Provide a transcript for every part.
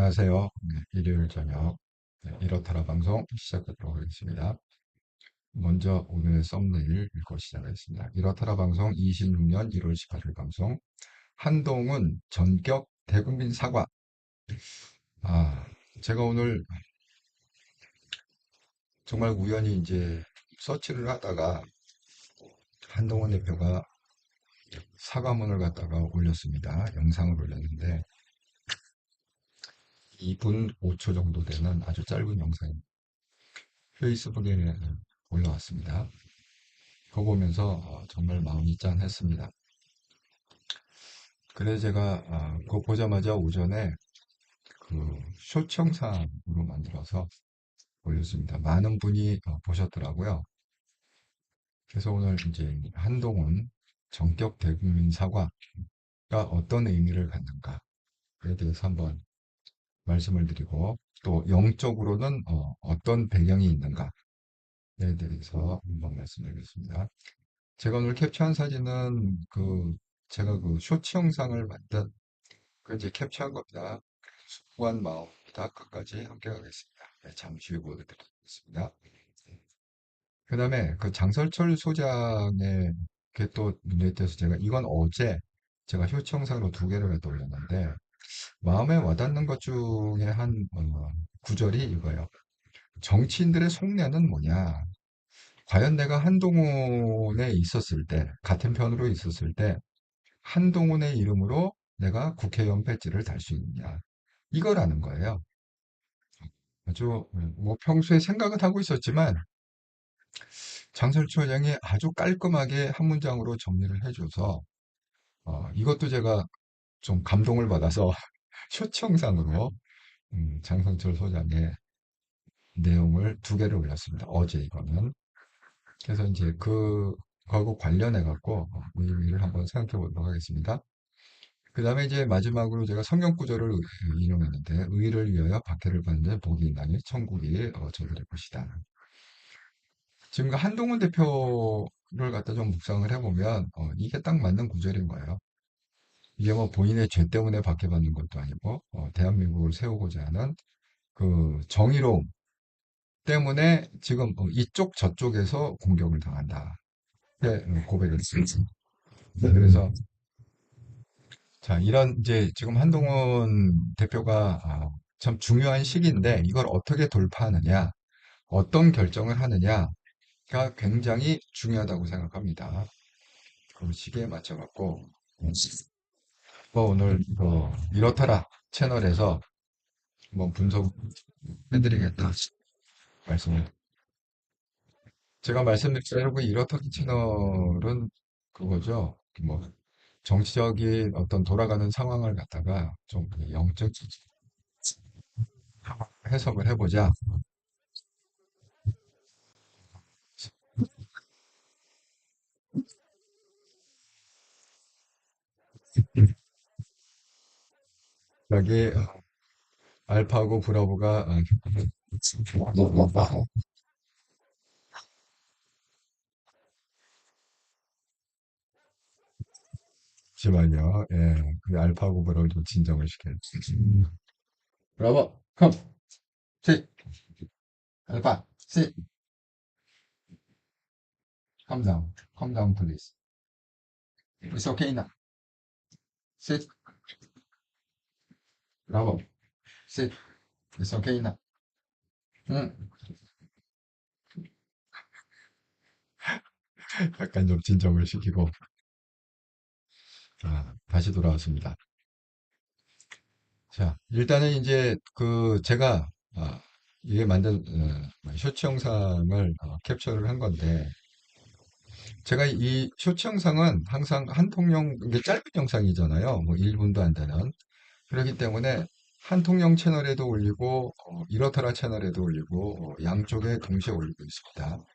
안녕하세요. 네, 일요일 저녁 이렇더라 방송 시작하도록 하겠습니다. 먼저 오늘의 썸네일 읽고 시작하겠습니다. 이렇더라 방송 26년 1월 18일 방송. 한동훈 전격 대국민 사과. 아, 제가 오늘 정말 우연히 이제 서치를 하다가 한동훈 대표가 사과문을 갖다가 올렸습니다. 영상을 올렸는데 2분 5초 정도 되는 아주 짧은 영상이 페이스북에 올라왔습니다. 그거 보면서 정말 마음이 짠했습니다. 그래서 제가 그거 보자마자 오전에 그 쇼츠 영상으로 만들어서 올렸습니다. 많은 분이 보셨더라고요. 그래서 오늘 이제 한동훈 전격 대국민 사과가 어떤 의미를 갖는가에 대해서 한번 말씀을 드리고, 또 영적으로는 어떤 배경이 있는가에 대해서 한번 말씀드리겠습니다. 제가 오늘 캡처한 사진은 제가 그 쇼츠 영상을 만든 그 이제 캡처한 겁니다. 수고한 마음입니다. 끝까지 함께 가겠습니다. 네, 잠시 후에 보여드리겠습니다. 그 다음에 그 장설철 소장의 게 또 눈에 띄어서 제가 이건 어제 제가 쇼츠 영상으로 두 개를 갖다 올렸는데 마음에 와닿는 것 중에 한 구절이 이거예요. 정치인들의 속내는 뭐냐? 과연 내가 한동훈에 있었을 때, 같은 편으로 있었을 때 한동훈의 이름으로 내가 국회의원 배지를 달 수 있느냐? 이거라는 거예요. 아주 뭐 평소에 생각은 하고 있었지만 장설초 장이 아주 깔끔하게 한 문장으로 정리를 해줘서 이것도 제가 좀 감동을 받아서 쇼츠 영상으로 장성철 소장의 내용을 두 개를 올렸습니다. 어제 이거는. 그래서 이제 그거하고 관련해 갖고 의미를 한번 생각해 보도록 하겠습니다. 그 다음에 이제 마지막으로 제가 성경 구절을 인용했는데, 의를 위하여 박해를 받는 복이 있나니 천국이 저들의 것이다. 지금 그 한동훈 대표를 갖다 좀 묵상을 해보면 이게 딱 맞는 구절인 거예요. 이게 뭐 본인의 죄 때문에 박해받는 것도 아니고 대한민국을 세우고자 하는 그 정의로움 때문에 지금 이쪽 저쪽에서 공격을 당한다. 네, 고백을 했습니다. 그래서 자, 이런 이제 지금 한동훈 대표가 참 중요한 시기인데 이걸 어떻게 돌파하느냐, 어떤 결정을 하느냐가 굉장히 중요하다고 생각합니다. 그 시기에 맞춰갖고 오늘 이렇더라 채널에서 한번 분석해드리겠다 말씀을. 제가 말씀드린 이렇더라 채널은 그거죠. 뭐 정치적인 어떤 돌아가는 상황을 갖다가 좀 영적 해석을 해보자. 여기 알파고 브라보가 잠시만요. 예, 그 알파고 브라보 좀 진정을 시켜요. 브라보, 컴, sit, 알파, sit, calm down, please. It's okay now. Sit, 브라보, sit, it's okay now. 응, 약간 좀 진정을 시키고, 다시 돌아왔습니다. 자, 일단은 이제 제가 이게 만든 쇼츠 영상을 캡처를 한 건데, 제가 이 쇼츠 영상은 항상 한 통령, 이게 짧은 영상이잖아요. 뭐 1분도 안 되는. 그렇기 때문에 한 통령 채널에도 올리고, 이렇더라 채널에도 올리고, 양쪽에 동시에 올리고 있습니다.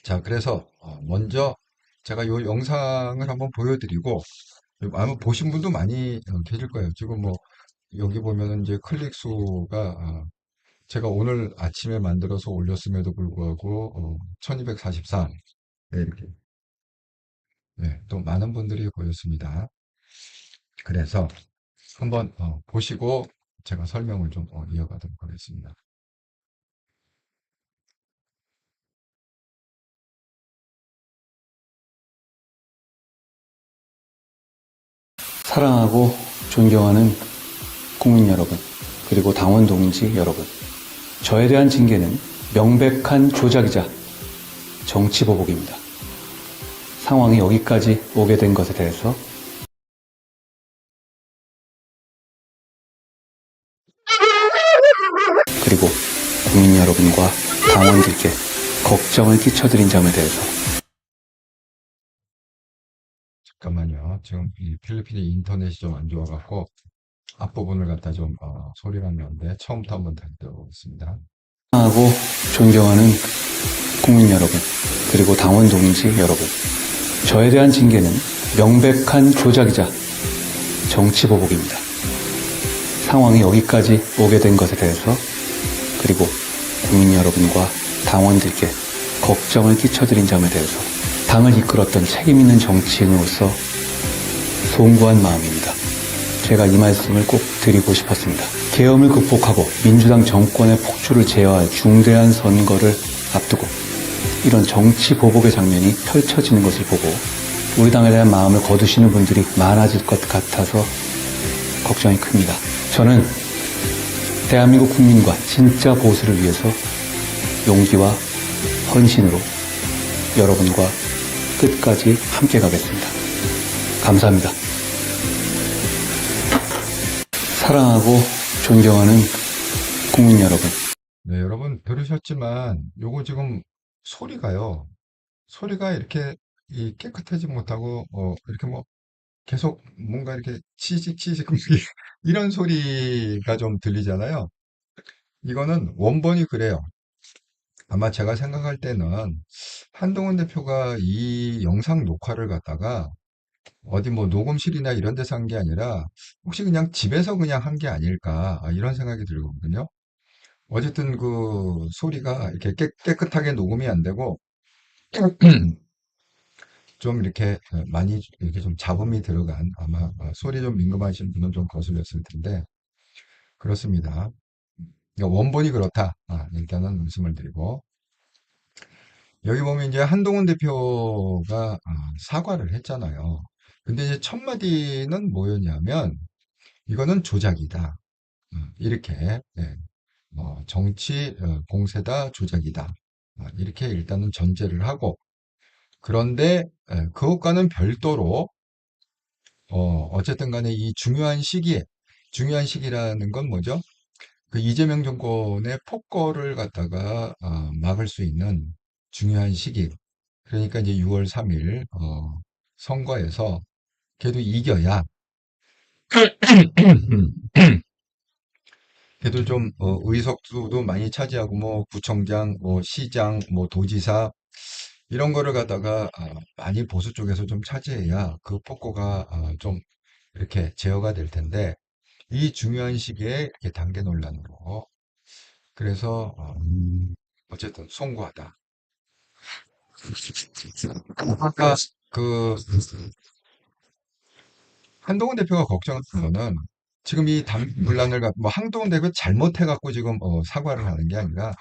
자, 그래서 먼저 제가 이 영상을 한번 보여드리고, 아마 보신 분도 많이 계실 거예요. 지금 뭐 여기 보면은 이제 클릭 수가 제가 오늘 아침에 만들어서 올렸음에도 불구하고 1244. 네, 이렇게. 네, 또 많은 분들이 보였습니다. 그래서 한번 보시고 제가 설명을 좀 이어가도록 하겠습니다. 사랑하고 존경하는 국민 여러분, 그리고 당원 동지 여러분, 저에 대한 징계는 명백한 조작이자 정치보복입니다. 상황이 여기까지 오게 된 것에 대해서 그리고 국민 여러분과 당원들께 걱정을 끼쳐드린 점에 대해서 잠깐만요. 지금 이 필리핀의 인터넷이 좀 안 좋아갖고 앞부분을 갖다 좀 소리가 나는데 처음부터 한번 다시 들어보겠습니다. 사랑하고 존경하는 국민 여러분, 그리고 당원 동지 여러분, 저에 대한 징계는 명백한 조작이자 정치보복입니다. 상황이 여기까지 오게 된 것에 대해서 그리고 국민 여러분과 당원들께 걱정을 끼쳐드린 점에 대해서 당을 이끌었던 책임 있는 정치인으로서 송구한 마음입니다. 제가 이 말씀을 꼭 드리고 싶었습니다. 계엄을 극복하고 민주당 정권의 폭주를 제어할 중대한 선거를 앞두고 이런 정치 보복의 장면이 펼쳐지는 것을 보고 우리 당에 대한 마음을 거두시는 분들이 많아질 것 같아서 걱정이 큽니다. 저는 대한민국 국민과 진짜 보수를 위해서 용기와 헌신으로 여러분과 끝까지 함께 가겠습니다. 감사합니다. 사랑하고 존경하는 국민 여러분. 네, 여러분 들으셨지만 요거 지금 소리가요. 소리가 이렇게 깨끗하지 못하고 이렇게 뭐 계속 뭔가 이렇게 치직 이런 소리가 좀 들리잖아요. 이거는 원본이 그래요. 아마 제가 생각할 때는 한동훈 대표가 이 영상 녹화를 갖다가 어디 뭐 녹음실이나 이런 데서 한 게 아니라 혹시 그냥 집에서 그냥 한 게 아닐까 이런 생각이 들거든요. 어쨌든 그 소리가 이렇게 깨끗하게 녹음이 안 되고 좀 이렇게 많이 이렇게 좀 잡음이 들어간 아마 소리 좀 민감하신 분은 좀 거슬렸을 텐데 그렇습니다. 그러니까 원본이 그렇다. 일단은 말씀을 드리고 여기 보면 이제 한동훈 대표가 사과를 했잖아요. 근데 이제 첫 마디는 뭐였냐면 이거는 조작이다. 이렇게 정치 공세다 조작이다. 이렇게 일단은 전제를 하고 그런데 그것과는 별도로 어쨌든 간에 이 중요한 시기라는 건 뭐죠? 그 이재명 정권의 폭거를 갖다가 막을 수 있는 중요한 시기. 그러니까 이제 6월 3일 선거에서 걔도 이겨야 걔도 좀 의석수도 많이 차지하고 뭐 구청장, 뭐 시장, 뭐 도지사 이런 거를 갖다가 많이 보수 쪽에서 좀 차지해야 그 폭거가 좀 이렇게 제어가 될 텐데 이 중요한 시기에 이렇게 단계 논란으로 그래서 어쨌든 송구하다. 아까 그 한동훈 대표가 걱정하는 거는 지금 이 당 논란을 뭐 한동훈 대표 잘못해갖고 지금 사과를 하는 게 아니라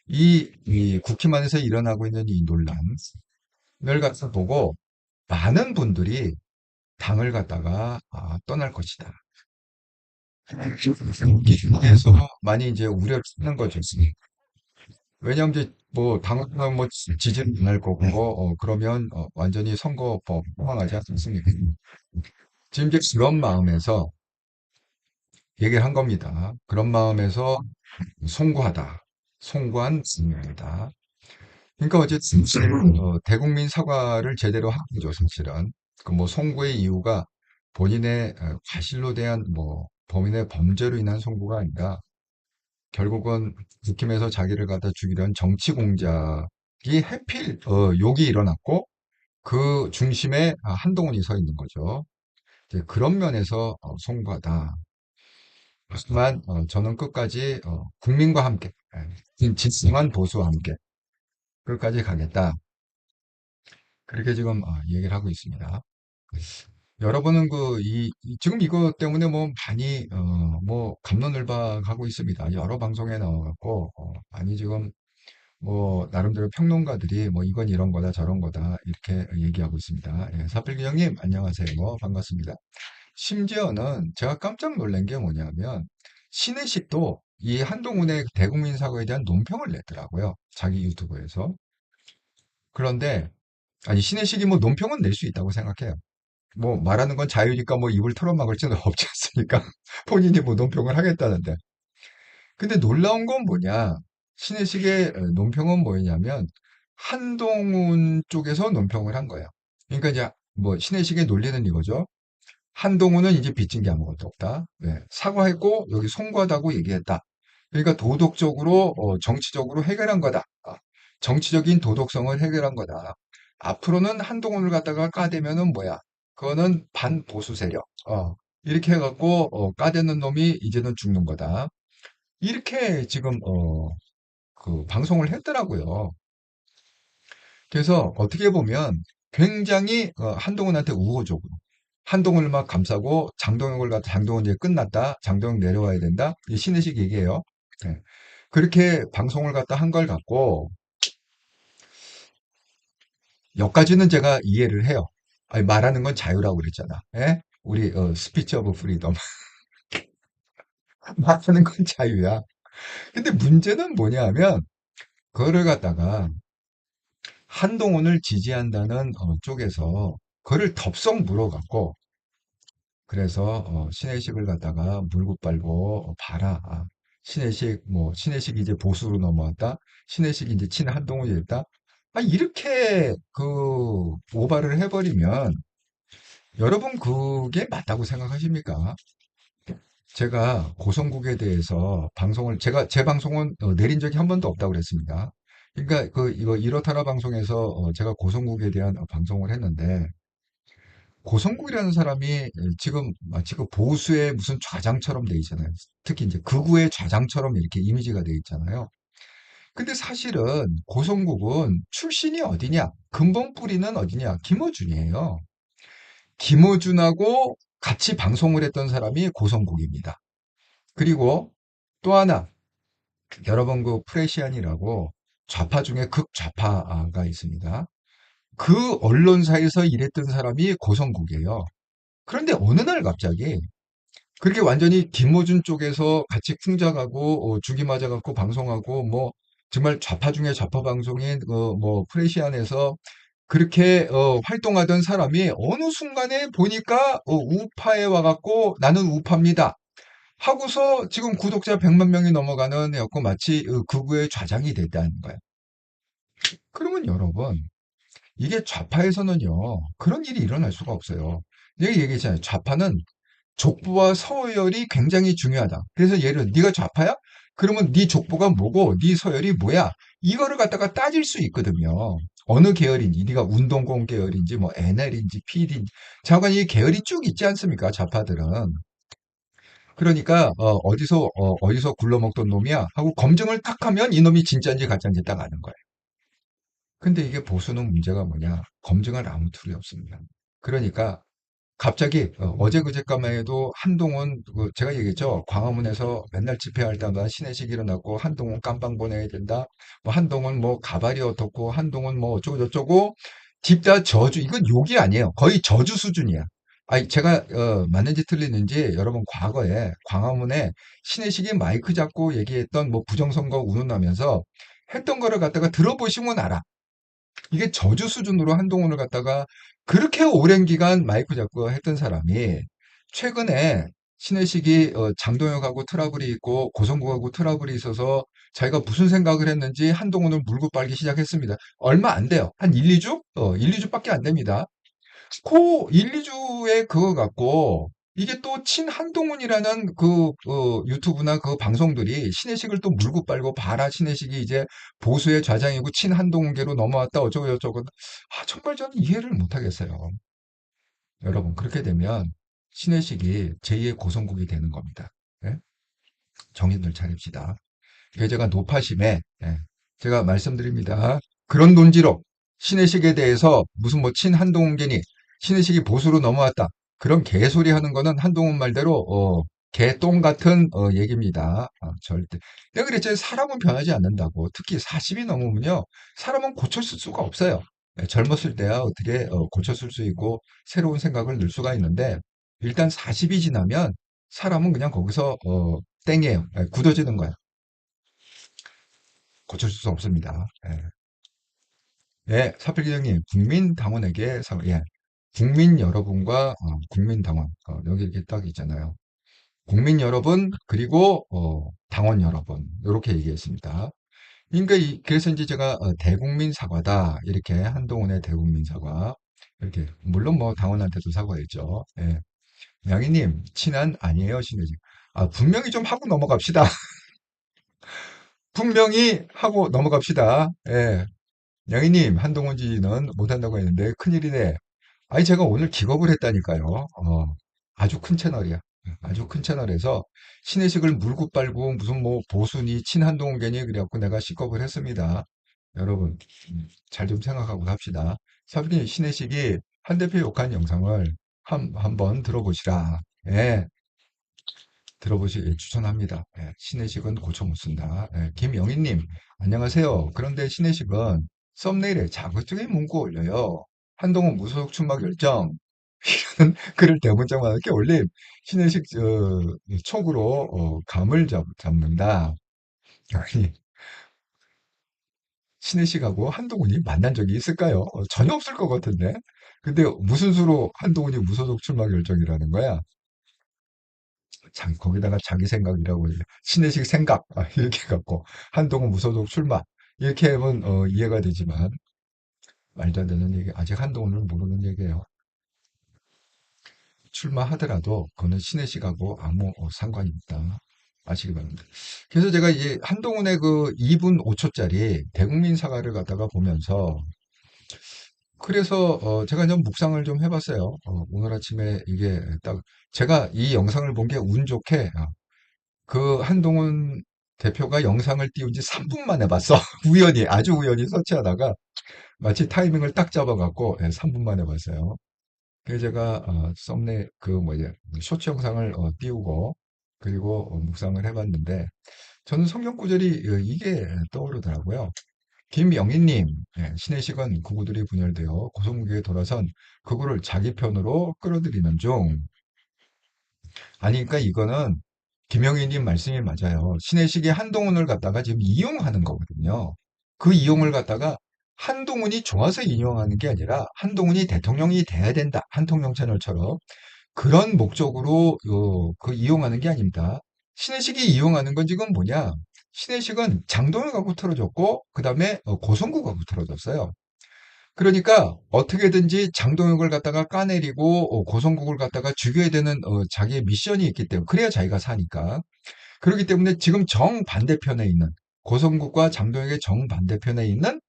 이 국힘 안에서 일어나고 있는 이 논란을 갖다 보고 많은 분들이 당을 갖다가 떠날 것이다. 기준에서 많이 이제 우려를 하는 거죠. 왜냐하면 이제 뭐 당은 뭐 지지를 안 할 거고 그러면 완전히 선거법 포함하지 않습니까? 지금 이제 그런 마음에서 얘기를 한 겁니다. 그런 마음에서 송구하다. 송구한 진영이다. 그러니까 어쨌든 대국민 사과를 제대로 한 거죠, 사실은. 그 뭐 송구의 이유가 본인의 과실로 대한 뭐 범인의 범죄로 인한 송구가 아니라 결국은 국힘에서 자기를 갖다 죽이려는 정치 공작이 해필 욕이 일어났고 그 중심에 한동훈이 서 있는 거죠. 이제 그런 면에서 송구하다. 하지만 저는 끝까지 국민과 함께 진정한 보수와 함께 끝까지 가겠다. 그렇게 지금 얘기를 하고 있습니다. 여러분은 지금 이거 때문에 뭐 많이, 뭐, 갑론을박하고 있습니다. 여러 방송에 나와갖고, 많이 지금 뭐, 나름대로 평론가들이 뭐, 이건 이런 거다, 저런 거다, 이렇게 얘기하고 있습니다. 예, 사필규 형님, 안녕하세요. 반갑습니다. 심지어는 제가 깜짝 놀란 게 뭐냐면, 신혜식도 이 한동훈의 대국민 사과에 대한 논평을 냈더라고요. 자기 유튜브에서. 그런데, 아니, 신혜식이 뭐 논평은 낼 수 있다고 생각해요. 뭐 말하는 건 자유니까 뭐 입을 털어막을 수는 없지 않습니까? 본인이 뭐 논평을 하겠다는데. 근데 놀라운 건 뭐냐? 신혜식의 논평은 뭐였냐면 한동훈 쪽에서 논평을 한 거예요. 그러니까 이제 뭐 신혜식의 논리는 이거죠. 한동훈은 이제 빚진 게 아무것도 없다. 네, 사과했고 여기 송구하다고 얘기했다. 그러니까 도덕적으로 정치적으로 해결한 거다. 정치적인 도덕성을 해결한 거다. 앞으로는 한동훈을 갖다가 까대면은 뭐야? 그거는 반보수 세력. 이렇게 해갖고 까대는 놈이 이제는 죽는 거다. 이렇게 지금 그 방송을 했더라고요. 그래서 어떻게 보면 굉장히 한동훈한테 우호적으로 한동훈을 막 감싸고 장동혁을 갖다 장동훈 이제 끝났다. 장동혁 내려와야 된다. 이 신의식 얘기예요. 네. 그렇게 방송을 갖다 한 걸 갖고 여기까지는 제가 이해를 해요. 아니, 말하는 건 자유라고 그랬잖아. 예? 우리 스피치 오브 프리덤. 말하는 건 자유야. 근데 문제는 뭐냐 하면 그거를 갖다가 한동훈을 지지한다는 쪽에서 그거를 덥석 물어갖고 그래서 신혜식을 갖다가 물고 빨고 봐라. 신혜식 뭐 신혜식이 이제 보수로 넘어왔다. 신혜식이 이제 친 한동훈이 됐다. 이렇게 그 오바를 해버리면 여러분 그게 맞다고 생각하십니까? 제가 고성국에 대해서 방송을 제가 제 방송은 내린 적이 한 번도 없다고 그랬습니다. 그러니까 그 이거 이렇다라 방송에서 제가 고성국에 대한 방송을 했는데 고성국이라는 사람이 지금 마치 그 보수의 무슨 좌장처럼 돼 있잖아요. 특히 이제 극우의 좌장처럼 이렇게 이미지가 돼 있잖아요. 근데 사실은 고성국은 출신이 어디냐? 근본 뿌리는 어디냐? 김어준이에요. 김어준하고 같이 방송을 했던 사람이 고성국입니다. 그리고 또 하나, 여러분 그 프레시안이라고 좌파 중에 극좌파가 있습니다. 그 언론사에서 일했던 사람이 고성국이에요. 그런데 어느 날 갑자기 그렇게 완전히 김어준 쪽에서 같이 풍자가고 죽이 맞아갖고 방송하고 뭐 정말 좌파 중에 좌파 방송인 뭐 프레시안에서 그렇게 활동하던 사람이 어느 순간에 보니까 우파에 와갖고 나는 우파입니다. 하고서 지금 구독자 100만 명이 넘어가는 해갖고 마치 극우의 좌장이 됐다는 거예요. 그러면 여러분 이게 좌파에서는요 그런 일이 일어날 수가 없어요. 내가 얘기했잖아요. 좌파는 족보와 서열이 굉장히 중요하다. 그래서 예를 네가 좌파야? 그러면 네 족보가 뭐고 네 서열이 뭐야? 이거를 갖다가 따질 수 있거든요. 어느 계열인지, 네가 운동공 계열인지, 뭐 NL인지, PD인지, 잠깐 이 계열이 쭉 있지 않습니까? 좌파들은. 그러니까 어디서 굴러먹던 놈이야 하고 검증을 딱 하면 이놈이 진짜인지 가짜인지 딱 아는 거예요. 근데 이게 보수는 문제가 뭐냐? 검증할 아무 툴이 없습니다. 그러니까 갑자기 어제 그제까만 해도 한동훈 제가 얘기했죠. 광화문에서 맨날 집회할 때마다 신의식 일어났고 한동훈 깜빵 보내야 된다. 뭐 한동훈 뭐 가발이 어떻고 한동훈 뭐 어쩌고 저쩌고 집다 저주 이건 욕이 아니에요. 거의 저주 수준이야. 아니 제가 맞는지 틀리는지 여러분 과거에 광화문에 신의식이 마이크 잡고 얘기했던 뭐 부정선거 운운하면서 했던 거를 갖다가 들어보시면 알아. 이게 저주 수준으로 한동훈을 갖다가 그렇게 오랜 기간 마이크 잡고 했던 사람이 최근에 신혜식이 장동혁하고 트러블이 있고 고성국하고 트러블이 있어서 자기가 무슨 생각을 했는지 한동훈을 물고 빨기 시작했습니다. 얼마 안 돼요. 한 1, 2주? 1, 2주밖에 안 됩니다. 그 1, 2주에 그거 갖고 이게 또 친한동훈이라는 유튜브나 그 방송들이 신혜식을 또 물고 빨고 봐라 신혜식이 이제 보수의 좌장이고 친한동훈계로 넘어왔다 어쩌고 저쩌고 정말 저는 이해를 못 하겠어요. 여러분 그렇게 되면 신혜식이 제2의 고성국이 되는 겁니다. 예? 정신을 차립시다. 이게 제가 노파심에 제가 말씀드립니다. 그런 논지로 신혜식에 대해서 무슨 뭐 친한동훈계니 신의식이 보수로 넘어왔다. 그런 개소리 하는 거는 한동훈 말대로 개똥 같은 얘기입니다. 절대. 내가 그랬죠. 사람은 변하지 않는다고. 특히 40이 넘으면요. 사람은 고쳤을 수가 없어요. 젊었을 때야 어떻게 고쳤을 수 있고 새로운 생각을 늘 수가 있는데 일단 40이 지나면 사람은 그냥 거기서 땡이에요. 굳어지는 거야. 고칠 수 없습니다. 예. 예, 사필기자님, 국민당원에게, 예, 국민 여러분과 국민당원, 여기 이렇게 딱 있잖아요. 국민 여러분, 그리고, 당원 여러분, 이렇게 얘기했습니다. 그러니까, 그래서 이제 제가 대국민 사과다, 이렇게 한동훈의 대국민 사과, 이렇게, 물론 뭐 당원한테도 사과했죠. 예. 양희님, 친한 아니에요, 신혜지. 분명히 좀 하고 넘어갑시다. 분명히 하고 넘어갑시다. 예. 양희님, 한동훈 지지는 못한다고 했는데 큰일이네. 아니, 제가 오늘 기겁을 했다니까요. 아주 큰 채널이야. 아주 큰 채널에서 신의식을 물고 빨고 무슨 뭐 보수니 친한동훈 괜히 그래갖고 내가 시겁을 했습니다. 여러분, 잘 좀 생각하고 합시다. 사실 신의식이 한 대표 욕한 영상을 한번 들어보시라. 예, 들어보시길 추천합니다. 예, 신의식은 고쳐 못 쓴다. 예, 김영희님, 안녕하세요. 그런데 신의식은 썸네일에 자극적인 문구 올려요. 한동훈 무소속 출마 결정. 이런 글을 대문짝만 이렇게 올림. 신의식 촉으로 감을 잡는다. 아니, 신의식하고 한동훈이 만난 적이 있을까요? 전혀 없을 것 같은데. 근데 무슨 수로 한동훈이 무소속 출마 결정이라는 거야? 거기다가 자기 생각이라고 해요. 신의식 생각 이렇게 갖고 한동훈 무소속 출마 이렇게 하면 이해가 되지만 말도 안 되는 얘기. 아직 한동훈을 모르는 얘기예요. 출마하더라도 그거는 신의식하고 아무 상관이 없다. 아시기 바랍니다. 그래서 제가 이제 한동훈의 그 2분 5초짜리 대국민 사과를 갖다가 보면서 그래서 제가 좀 묵상을 좀 해봤어요. 오늘 아침에 이게 딱 제가 이 영상을 본 게 운 좋게 그 한동훈 대표가 영상을 띄운 지 3분 만에 봤어. 우연히, 아주 우연히 서치하다가 마치 타이밍을 딱 잡아갖고 3분 만에 봤어요. 그래서 제가 썸네 그 뭐냐 쇼츠 영상을 띄우고 그리고 묵상을 해봤는데 저는 성경 구절이 이게 떠오르더라고요. 김영희님, 신의식은 극우들이 분열되어 고성국에 돌아선 극우를 자기 편으로 끌어들이는 중. 아니, 그러니까 이거는 김영희님 말씀이 맞아요. 신혜식이 한동훈을 갖다가 지금 이용하는 거거든요. 그 이용을 갖다가 한동훈이 좋아서 이용하는 게 아니라 한동훈이 대통령이 돼야 된다. 한통령 채널처럼 그런 목적으로 그 이용하는 게 아닙니다. 신혜식이 이용하는 건 지금 뭐냐? 신혜식은 장동혁 갖고 틀어줬고 그 다음에 고성구 갖고 틀어줬어요. 그러니까 어떻게든지 장동혁을 갖다가 까내리고 고성국을 갖다가 죽여야 되는 자기의 미션이 있기 때문에 그래야 자기가 사니까 그렇기 때문에 지금 정반대편에 있는 고성국과 장동혁의 정반대편에 있는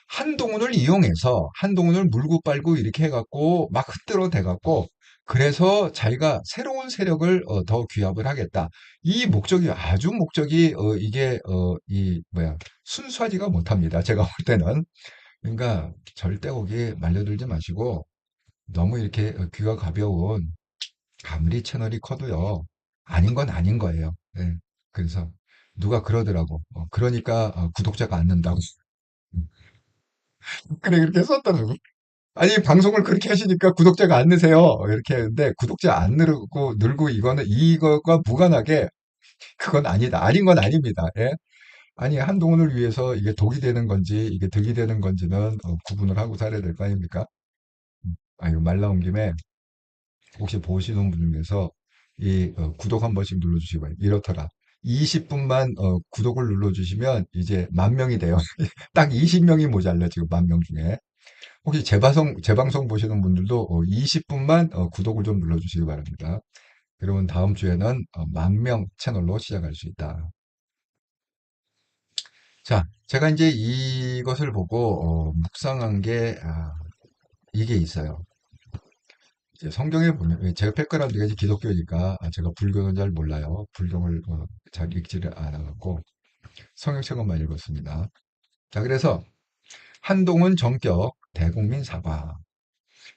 한동훈을 이용해서 한동훈을 물고 빨고 이렇게 해갖고 막 흔들어 대갖고 그래서 자기가 새로운 세력을 더 규합을 하겠다. 이 목적이 아주 목적이 이게 이 뭐야 순수하지가 못합니다. 제가 볼 때는. 그러니까 절대 거기에 말려들지 마시고 너무 이렇게 귀가 가벼운 감리 채널이 커도요. 아닌 건 아닌 거예요. 예. 그래서 누가 그러더라고. 그러니까 구독자가 안 는다고. 그래 그렇게 썼더라고. 아니 방송을 그렇게 하시니까 구독자가 안 느세요. 이렇게 했는데 구독자 안 늘고 이거는 이거가 무관하게 그건 아니다. 아닌 건 아닙니다. 예. 아니 한동훈을 위해서 이게 독이 되는 건지 이게 득이 되는 건지는 구분을 하고 살아야 될 거 아닙니까? 이거 말 나온 김에 혹시 보시는 분 중에서 이 구독 한 번씩 눌러주시기 바랍니다. 이렇더라. 20분만 구독을 눌러주시면 이제 10,000명이 돼요. 딱 20명이 모자라 지금 10,000명 중에. 혹시 재방송 보시는 분들도 20분만 구독을 좀 눌러주시기 바랍니다. 그러면 다음 주에는 10,000명 채널로 시작할 수 있다. 자, 제가 이제 이것을 보고 묵상한 게 이게 있어요. 이제 성경에 보면 제가 백그라운드가 이제 기독교니까 제가 불교는 잘 몰라요. 불교를 잘 읽지를 않아갖고 성경책만 읽었습니다. 자, 그래서 한동훈 정격 대국민 사과.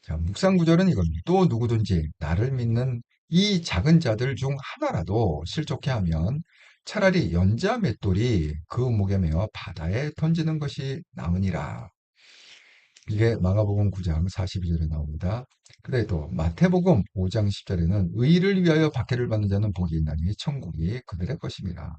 자, 묵상구절은 이겁니다. 또 누구든지 나를 믿는 이 작은 자들 중 하나라도 실족해 하면 차라리 연자 맷돌이 그 목에 매어 바다에 던지는 것이 나으니라. 이게 마가복음 9장 42절에 나옵니다. 그래 또 마태복음 5장 10절에는 의를 위하여 박해를 받는 자는 복이 있나니 천국이 그들의 것입니다.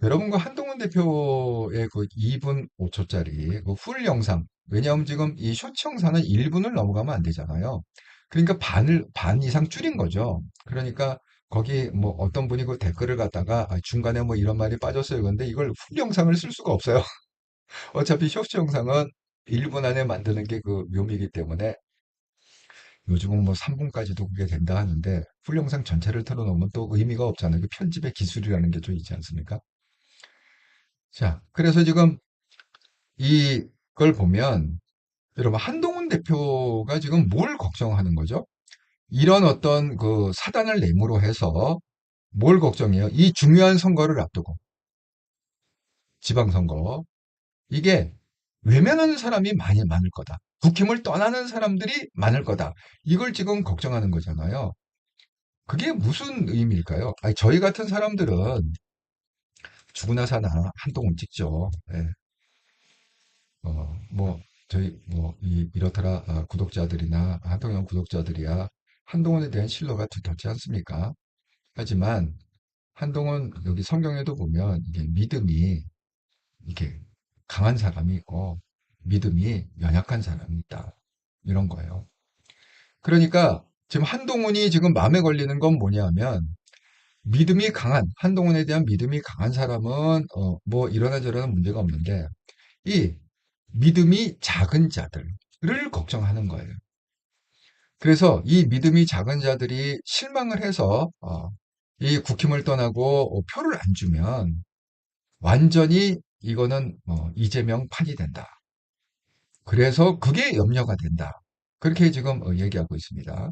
여러분과 한동훈 대표의 그 2분 5초짜리 그 풀 영상, 왜냐하면 지금 이 쇼츠 영상은 1분을 넘어가면 안 되잖아요. 그러니까 반 이상 줄인 거죠. 그러니까 거기 뭐 어떤 분이 그 댓글을 갖다가 중간에 뭐 이런 말이 빠졌어요. 근데 이걸 풀 영상을 쓸 수가 없어요. 어차피 쇼츠 영상은 1분 안에 만드는 게 그 묘미이기 때문에 요즘은 뭐 3분까지도 그게 된다 하는데 풀 영상 전체를 틀어놓으면 또 의미가 없잖아요. 그 편집의 기술이라는 게 좀 있지 않습니까? 자, 그래서 지금 이걸 보면 여러분 한동훈 대표가 지금 뭘 걱정하는 거죠? 이런 어떤 그 사단을 내무로 해서 뭘 걱정해요? 이 중요한 선거를 앞두고 지방선거 이게 외면하는 사람이 많이 많을 거다. 국힘을 떠나는 사람들이 많을 거다. 이걸 지금 걱정하는 거잖아요. 그게 무슨 의미일까요? 아니, 저희 같은 사람들은 죽으나 사나 한동훈 찍죠. 예. 뭐, 저희, 뭐, 이렇더라, 구독자들이나, 한동훈 구독자들이야, 한동훈에 대한 신뢰가 두텁지 않습니까? 하지만, 한동훈, 여기 성경에도 보면, 이게 믿음이, 이게 강한 사람이 있고, 믿음이 연약한 사람이 있다. 이런 거예요. 그러니까, 지금 한동훈이 지금 마음에 걸리는 건 뭐냐면, 믿음이 강한, 한동훈에 대한 믿음이 강한 사람은, 뭐, 이러나 저러나 문제가 없는데, 이 믿음이 작은 자들을 걱정하는 거예요. 그래서 이 믿음이 작은 자들이 실망을 해서 이 국힘을 떠나고 표를 안 주면 완전히 이거는 이재명 판이 된다. 그래서 그게 염려가 된다. 그렇게 지금 얘기하고 있습니다.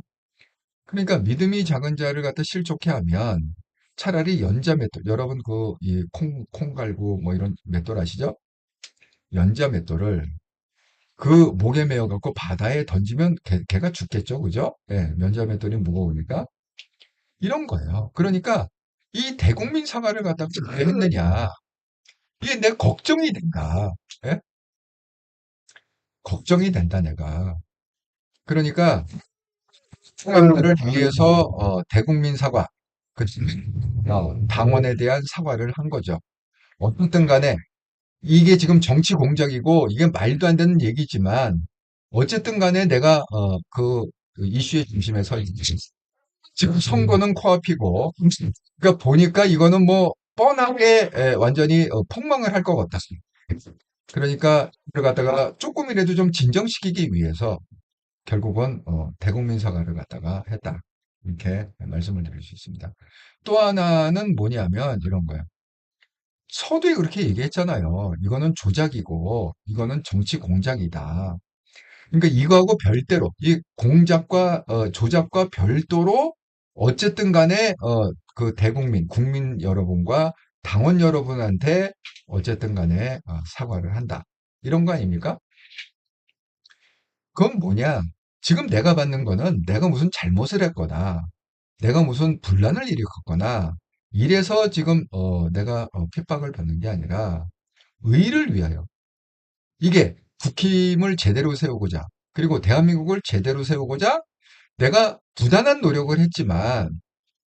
그러니까 믿음이 작은 자를 갖다 실족해 하면 차라리 연자 맷돌, 여러분 콩 갈고 뭐 이런 맷돌 아시죠? 연자 맷돌을 그 목에 매어 갖고 바다에 던지면 걔가 죽겠죠. 그죠? 예, 면자맷돌이 무거우니까. 이런 거예요. 그러니까 이 대국민 사과를 갖다가 왜 했느냐. 이게 내 걱정이 된다. 예? 걱정이 된다, 내가. 그러니까 사람들을 위해서 대국민 사과, 그 당원에 대한 사과를 한 거죠. 어떻든 간에 이게 지금 정치 공작이고 이게 말도 안 되는 얘기지만 어쨌든 간에 내가 그 이슈의 중심에 서 있지. 지금 선거는 코앞이고 그러니까 보니까 이거는 뭐 뻔하게 완전히 폭망을 할 것 같다. 그러니까 이걸 갖다가 조금이라도 좀 진정시키기 위해서 결국은 대국민 사과를 갖다가 했다. 이렇게 말씀을 드릴 수 있습니다. 또 하나는 뭐냐면 이런 거예요. 서두에 그렇게 얘기했잖아요. 이거는 조작이고 이거는 정치 공작이다. 그러니까 이거하고 별대로 이 공작과 조작과 별도로 어쨌든 간에 그 대국민 국민 여러분과 당원 여러분한테 어쨌든 간에 사과를 한다. 이런 거 아닙니까? 그건 뭐냐? 지금 내가 받는 거는 내가 무슨 잘못을 했거나 내가 무슨 분란을 일으켰거나 이래서 지금 내가 핍박을 받는 게 아니라 의를 위하여 이게 국힘을 제대로 세우고자 그리고 대한민국을 제대로 세우고자 내가 부단한 노력을 했지만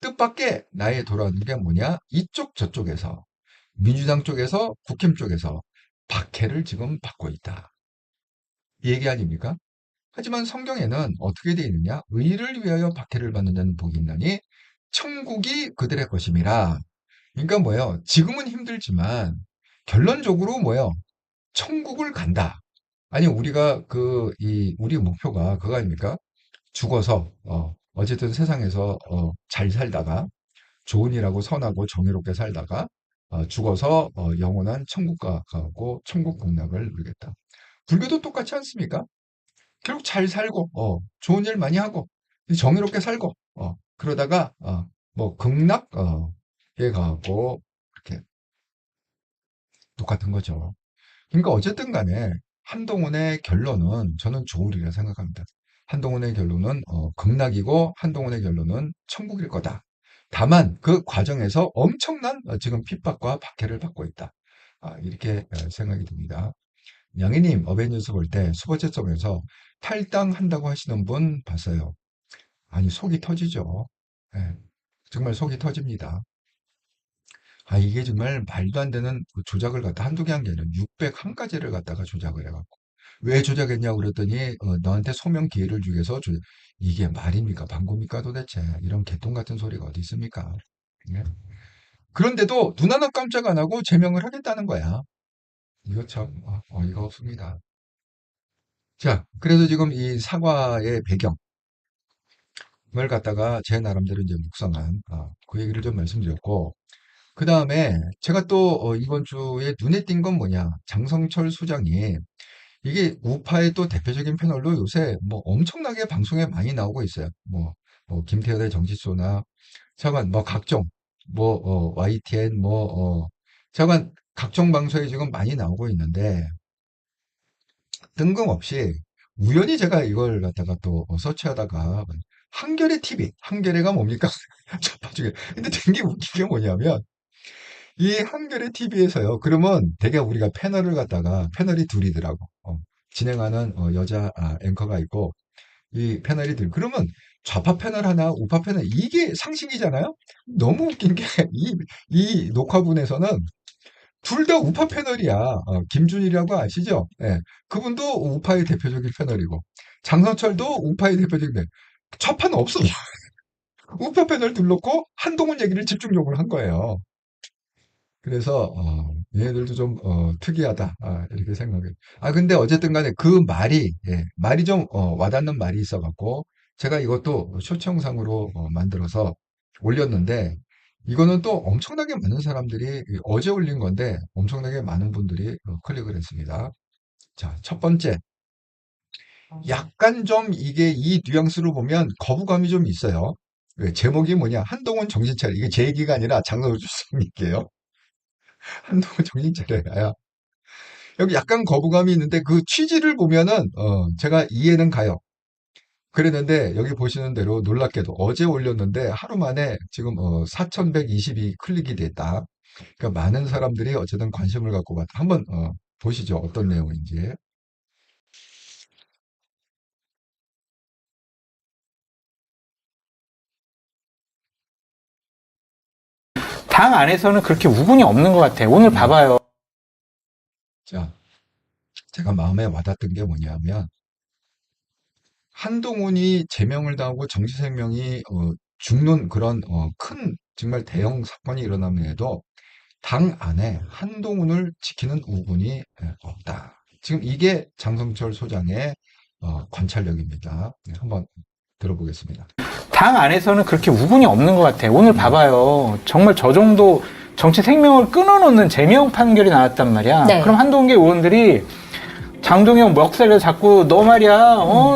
뜻밖의 나의 돌아오는 게 뭐냐? 이쪽 저쪽에서 민주당 쪽에서 국힘 쪽에서 박해를 지금 받고 있다. 이 얘기 아닙니까? 하지만 성경에는 어떻게 되어 있느냐? 의를 위하여 박해를 받는 자는 복이 있나니 천국이 그들의 것임이라. 그러니까 뭐예요? 지금은 힘들지만 결론적으로 뭐예요? 천국을 간다. 아니 우리가 우리 목표가 그거 아닙니까? 죽어서 어쨌든 세상에서 잘 살다가 좋은 일하고 선하고 정의롭게 살다가 죽어서 영원한 천국 가고 천국 복락을 누리겠다. 불교도 똑같지 않습니까? 결국 잘 살고 좋은 일 많이 하고 정의롭게 살고 그러다가 뭐 극락에 가고 이렇게 똑같은 거죠. 그러니까 어쨌든 간에 한동훈의 결론은 저는 좋으리라 생각합니다. 한동훈의 결론은 극락이고 한동훈의 결론은 천국일 거다. 다만 그 과정에서 엄청난 지금 핍박과 박해를 받고 있다. 이렇게 생각이 듭니다. 양희님 어벤져스 볼 때 수보채점에서 탈당한다고 하시는 분 봤어요. 아니 속이 터지죠. 예, 정말 속이 터집니다. 이게 정말 말도 안 되는 그 조작을 갖다 한두 개 한 게 아니라 601가지를 갖다가 조작을 해갖고. 왜 조작했냐고 그랬더니, 너한테 소명 기회를 주기 위해서 이게 말입니까? 방구입니까? 도대체. 이런 개똥 같은 소리가 어디 있습니까? 예? 그런데도 눈 하나 깜짝 안 하고 제명을 하겠다는 거야. 이거 참, 어이가 없습니다. 자, 그래서 지금 이 사과의 배경을 갖다가 제 나름대로 이제 묵상한, 그 얘기를 좀 말씀드렸고, 그 다음에 제가 또 이번 주에 눈에 띈 건 뭐냐. 장성철 소장이 이게 우파의 또 대표적인 패널로 요새 뭐 엄청나게 방송에 많이 나오고 있어요. 김태현의 정치쇼나 잠깐 뭐 각종 YTN 잠깐 각종 방송에 지금 많이 나오고 있는데 뜬금없이 우연히 제가 이걸 갖다가 또 서치하다가 한겨레 TV, 한겨레가 뭡니까? 첫 번째. 근데 되게 웃긴 게 뭐냐면 이 한겨레 TV에서요. 그러면 되게 우리가 패널을 갖다가 패널이 둘이더라고. 진행하는 여자 앵커가 있고 이 패널이 둘. 그러면 좌파 패널 하나, 우파 패널 이게 상식이잖아요. 너무 웃긴 게 이 녹화분에서는 둘 다 우파 패널이야. 김준일이라고 아시죠? 예. 그분도 우파의 대표적인 패널이고 장성철도 우파의 대표적인 패널. 좌파는 없어. 우파 패널 둘 놓고 한동훈 얘기를 집중적으로 한 거예요. 그래서 얘네들도 좀 특이하다 이렇게 생각해. 근데 어쨌든 간에 그 말이 말이 좀 와닿는 말이 있어갖고 제가 이것도 쇼츠 영상으로 만들어서 올렸는데 이거는 또 엄청나게 많은 사람들이 어제 올린 건데 엄청나게 많은 분들이 클릭을 했습니다. 자, 첫 번째 약간 좀 이게 이 뉘앙스로 보면 거부감이 좀 있어요. 왜? 제목이 뭐냐? 한동훈 정신 차려. 이게 제 얘기가 아니라 장성주 선생님께요. 한동훈 정신 차려야. 여기 약간 거부감이 있는데 그 취지를 보면은 제가 이해는 가요. 그랬는데 여기 보시는 대로 놀랍게도 어제 올렸는데 하루 만에 지금 4,122 클릭이 됐다. 그러니까 많은 사람들이 어쨌든 관심을 갖고 봤다. 한번 보시죠. 어떤 내용인지. 당 안에서는 그렇게 우군이 없는 것 같아. 오늘 봐봐요. 자, 제가 마음에 와닿던 게 뭐냐면 한동훈이 제명을 당하고 정치 생명이 죽는 그런 큰 정말 대형 사건이 일어남에도 당 안에 한동훈을 지키는 우군이 없다. 지금 이게 장성철 소장의 관찰력입니다. 네, 한번 들어보겠습니다. 당 안에서는 그렇게 우군이 없는 것 같아. 오늘 봐봐요. 정말 저 정도 정치 생명을 끊어놓는 제명 판결이 나왔단 말이야. 네. 그럼 한동계 의원들이 장동영 멱살을 잡고 너 말이야,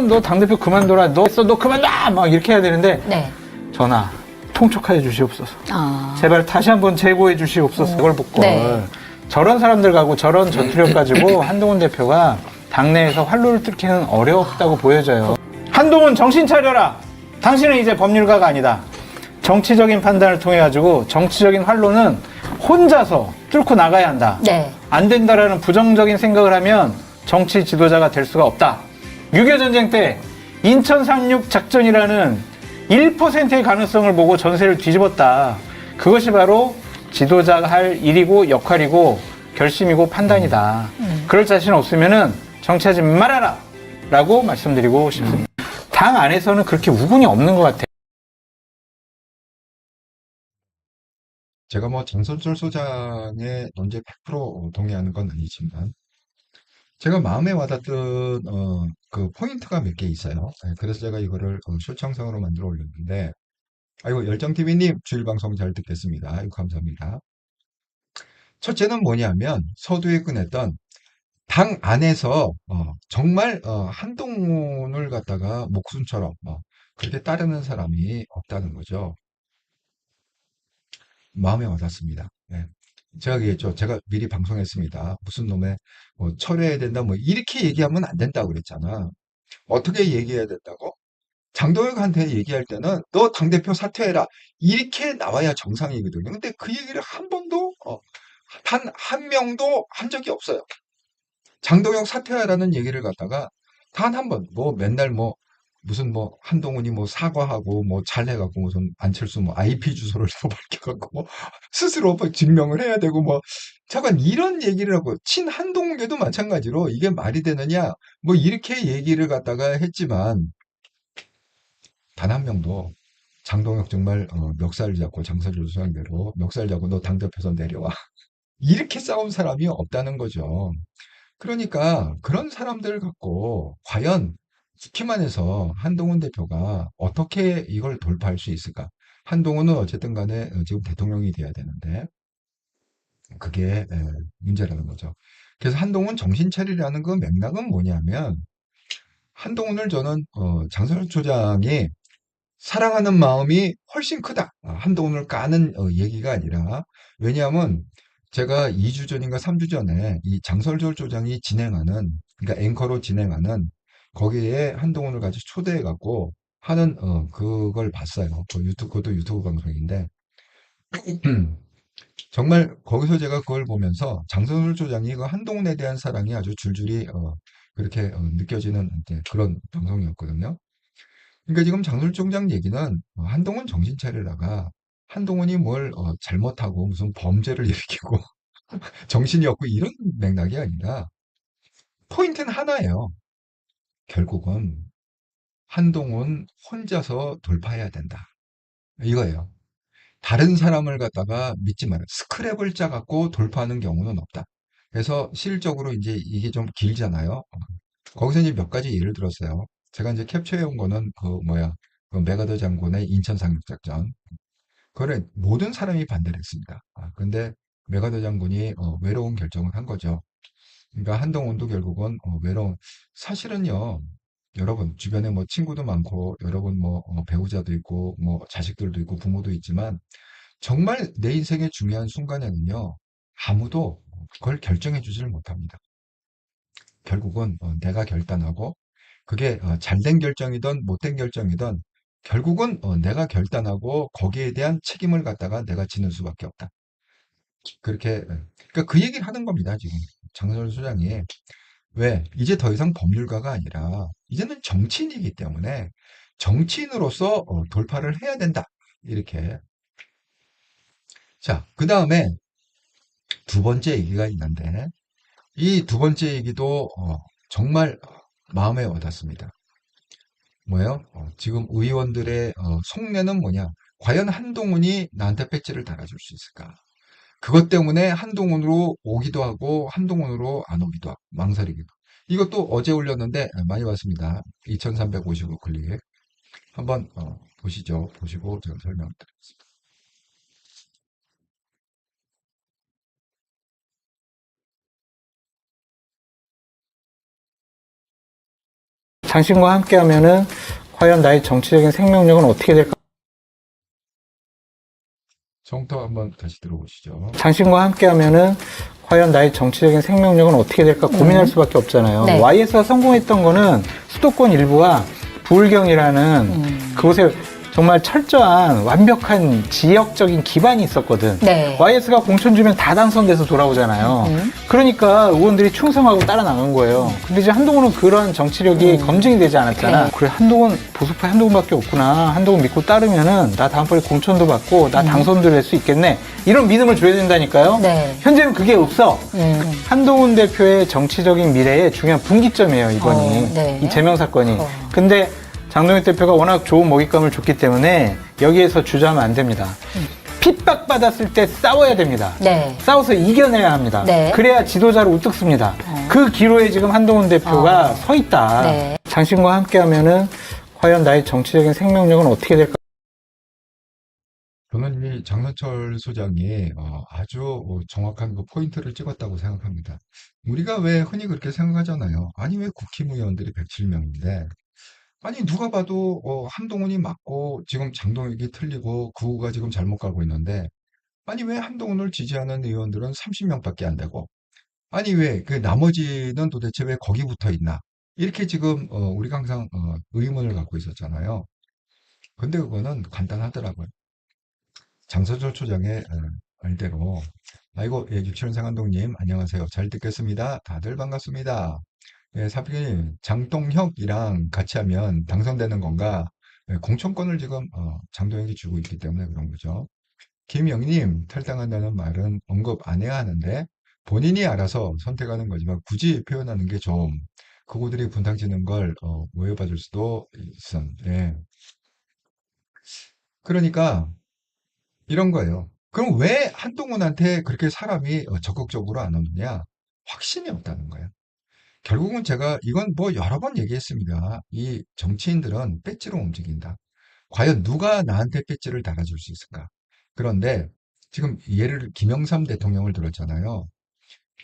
너 당대표 그만둬라, 너 그만둬! 막 이렇게 해야 되는데, 네. 전하, 통촉하여 주시옵소서. 아. 제발 다시 한번 제고해 주시옵소서. 그걸 복걸. 네. 저런 사람들하고 저런 전투력 가지고 한동훈 대표가 당내에서 활로를 뚫기는 어렵다고 보여져요. 한동훈 정신 차려라. 당신은 이제 법률가가 아니다. 정치적인 판단을 통해 가지고 정치적인 활로는 혼자서 뚫고 나가야 한다. 네. 안 된다라는 부정적인 생각을 하면 정치 지도자가 될 수가 없다. 6.25 전쟁 때 인천 상륙 작전이라는 1%의 가능성을 보고 전세를 뒤집었다. 그것이 바로 지도자가 할 일이고 역할이고 결심이고 판단이다. 그럴 자신 없으면은 정치하지 말아라! 라고 말씀드리고 싶습니다. 당 안에서는 그렇게 우군이 없는 것 같아요. 제가 장선철 소장의 논지에 100% 동의하는 건 아니지만 제가 마음에 와닿던 그 포인트가 몇 개 있어요. 그래서 제가 이거를 쇼츠 영상으로 만들어 올렸는데 아이고 열정TV님 주일 방송 잘 듣겠습니다. 아이고 감사합니다. 첫째는 뭐냐면 서두에 꺼냈던 당 안에서 정말 한동훈을 갖다가 목숨처럼 그렇게 따르는 사람이 없다는 거죠. 마음에 와닿습니다. 네. 제가 얘기했죠. 제가 미리 방송했습니다. 무슨 놈의 뭐 철회해야 된다 뭐 이렇게 얘기하면 안 된다고 그랬잖아. 어떻게 얘기해야 된다고? 장동혁한테 얘기할 때는 너 당대표 사퇴해라. 이렇게 나와야 정상이거든요. 근데 그 얘기를 한 번도 단 한 명도 한 적이 없어요. 장동혁 사퇴하라는 얘기를 갖다가 단 한 번, 뭐 맨날 뭐 무슨 뭐 한동훈이 뭐 사과하고 뭐 잘해갖고 무슨 안철수 뭐 IP 주소를 또 밝혀갖고 뭐 스스로 뭐 증명을 해야 되고 뭐 잠깐 이런 얘기를 하고 친 한동훈계도 마찬가지로 이게 말이 되느냐 뭐 이렇게 얘기를 갖다가 했지만 단 한 명도 장동혁 정말 멱살 잡고 장서준 수장대로 멱살 잡고 너 당대표에서 내려와 이렇게 싸운 사람이 없다는 거죠. 그러니까 그런 사람들을 갖고 과연 키만 해서 한동훈 대표가 어떻게 이걸 돌파할 수 있을까? 한동훈은 어쨌든 간에 지금 대통령이 돼야 되는데 그게 문제라는 거죠. 그래서 한동훈 정신 차리라는 그 맥락은 뭐냐면 한동훈을 저는 장선호 초장이 사랑하는 마음이 훨씬 크다. 한동훈을 까는 얘기가 아니라 왜냐하면 제가 2주 전인가 3주 전에 이 장설절 조장이 진행하는 그러니까 앵커로 진행하는 거기에 한동훈을 같이 초대해 갖고 하는 그걸 봤어요. 그것도 유튜브 방송인데 정말 거기서 제가 그걸 보면서 장선울 조장이 그 한동훈에 대한 사랑이 아주 줄줄이 그렇게 느껴지는 이제 그런 방송이었거든요. 그러니까 지금 장선울 총장 얘기는 한동훈 정신 차리다가 한동훈이 뭘 잘못하고 무슨 범죄를 일으키고 정신이 없고 이런 맥락이 아니라 포인트는 하나예요. 결국은 한동훈 혼자서 돌파해야 된다. 이거예요. 다른 사람을 갖다가 믿지 말아요. 스크랩을 짜갖고 돌파하는 경우는 없다. 그래서 실질적으로 이제 이게 좀 길잖아요. 거기서 이제 몇 가지 예를 들었어요. 제가 이제 캡처해 온 거는 그 메가더 장군의 인천 상륙작전. 그거를 모든 사람이 반대를 했습니다. 근데 메가더 장군이 외로운 결정을 한 거죠. 그러니까 한동훈도 결국은 사실은요, 여러분 주변에 뭐 친구도 많고 여러분 뭐 배우자도 있고 뭐 자식들도 있고 부모도 있지만 정말 내 인생의 중요한 순간에는요, 아무도 그걸 결정해 주지를 못합니다. 결국은 내가 결단하고 그게 잘된 결정이든 못된 결정이든 결국은 내가 결단하고 거기에 대한 책임을 갖다가 내가 지는 수밖에 없다. 그렇게 그러니까 그 얘기를 하는 겁니다, 지금. 장선우 소장이. 왜? 이제 더 이상 법률가가 아니라 이제는 정치인이기 때문에 정치인으로서 돌파를 해야 된다. 이렇게. 자, 그 다음에 두 번째 얘기가 있는데 이 두 번째 얘기도 정말 마음에 와닿습니다. 뭐예요? 지금 의원들의 속내는 뭐냐? 과연 한동훈이 나한테 배지를 달아줄 수 있을까? 그것 때문에 한동훈으로 오기도 하고 한동훈으로 안 오기도 하고 망설이기도. 이것도 어제 올렸는데 많이 왔습니다. 2355 클릭. 한번 보시죠. 보시고 제가 설명드리겠습니다. 당신과 함께하면은 과연 나의 정치적인 생명력은 어떻게 될까? 처음부터 한번 다시 들어보시죠. 당신과 함께하면은 과연 나의 정치적인 생명력은 어떻게 될까 고민할 수밖에 없잖아요. 네. Y에서 성공했던 거는 수도권 일부와 부울경이라는 그곳에 정말 철저한 완벽한 지역적인 기반이 있었거든. 네. YS가 공천 주면 다 당선돼서 돌아오잖아요. 그러니까 의원들이 충성하고 따라 나간 거예요. 근데 이제 한동훈은 그런 정치력이 검증이 되지 않았잖아. 네. 그래, 한동훈, 보수파 한동훈밖에 없구나. 한동훈 믿고 따르면은 나 다음번에 공천도 받고 나 당선도 될 수 있겠네. 이런 믿음을 줘야 된다니까요. 네. 현재는 그게 없어. 한동훈 대표의 정치적인 미래의 중요한 분기점이에요, 이번이. 네. 이 제명 사건이. 근데 장동혁 대표가 워낙 좋은 먹잇감을 줬기 때문에 여기에서 주저하면 안 됩니다. 핍박받았을 때 싸워야 됩니다. 네. 싸워서 이겨내야 합니다. 네. 그래야 지도자를 우뚝 습니다. 그 기로에 지금 한동훈 대표가 서 있다. 네. 당신과 함께하면은 과연 나의 정치적인 생명력은 어떻게 될까? 저는 이 장선철 소장이 아주 정확한 그 포인트를 찍었다고 생각합니다. 우리가 왜 흔히 그렇게 생각하잖아요. 아니, 왜 국힘의원들이 107명인데 아니 누가 봐도 한동훈이 맞고 지금 장동혁이 틀리고 구호가 지금 잘못 가고 있는데 아니, 왜 한동훈을 지지하는 의원들은 30명밖에 안 되고, 아니, 왜 그 나머지는 도대체 왜 거기 붙어 있나? 이렇게 지금 우리가 항상 의문을 갖고 있었잖아요. 근데 그거는 간단하더라고요. 장서철 초장의 말대로, 아이고, 예, 유치원 생한동님, 안녕하세요. 잘 듣겠습니다. 다들 반갑습니다. 예, 사필님, 장동혁이랑 같이 하면 당선되는 건가? 예, 공천권을 지금 장동혁이 주고 있기 때문에 그런 거죠. 김영님, 탈당한다는 말은 언급 안 해야 하는데 본인이 알아서 선택하는 거지만 굳이 표현하는 게 좀 그구들이 분탕치는 걸 오해받을 수도 있어. 예. 그러니까 이런 거예요. 그럼 왜 한동훈한테 그렇게 사람이 적극적으로 안 오느냐? 확신이 없다는 거예요. 결국은 제가 이건 뭐 여러 번 얘기했습니다. 이 정치인들은 배지로 움직인다. 과연 누가 나한테 배지를 달아줄 수 있을까? 그런데 지금 예를 김영삼 대통령을 들었잖아요.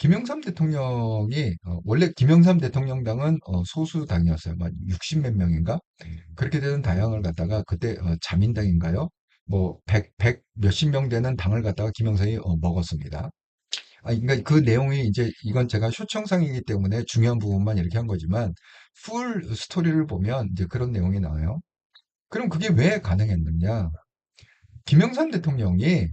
김영삼 대통령이 원래 김영삼 대통령당은 소수 당이었어요. 막 60 몇 명인가? 그렇게 되는 당을 갖다가 그때 자민당인가요? 뭐 100 몇십 명 되는 당을 갖다가 김영삼이 먹었습니다. 아, 그러니까 그 내용이 이제 이건 제가 쇼청상이기 때문에 중요한 부분만 이렇게 한 거지만 풀 스토리를 보면 이제 그런 내용이 나와요. 그럼 그게 왜 가능했느냐? 김영삼 대통령이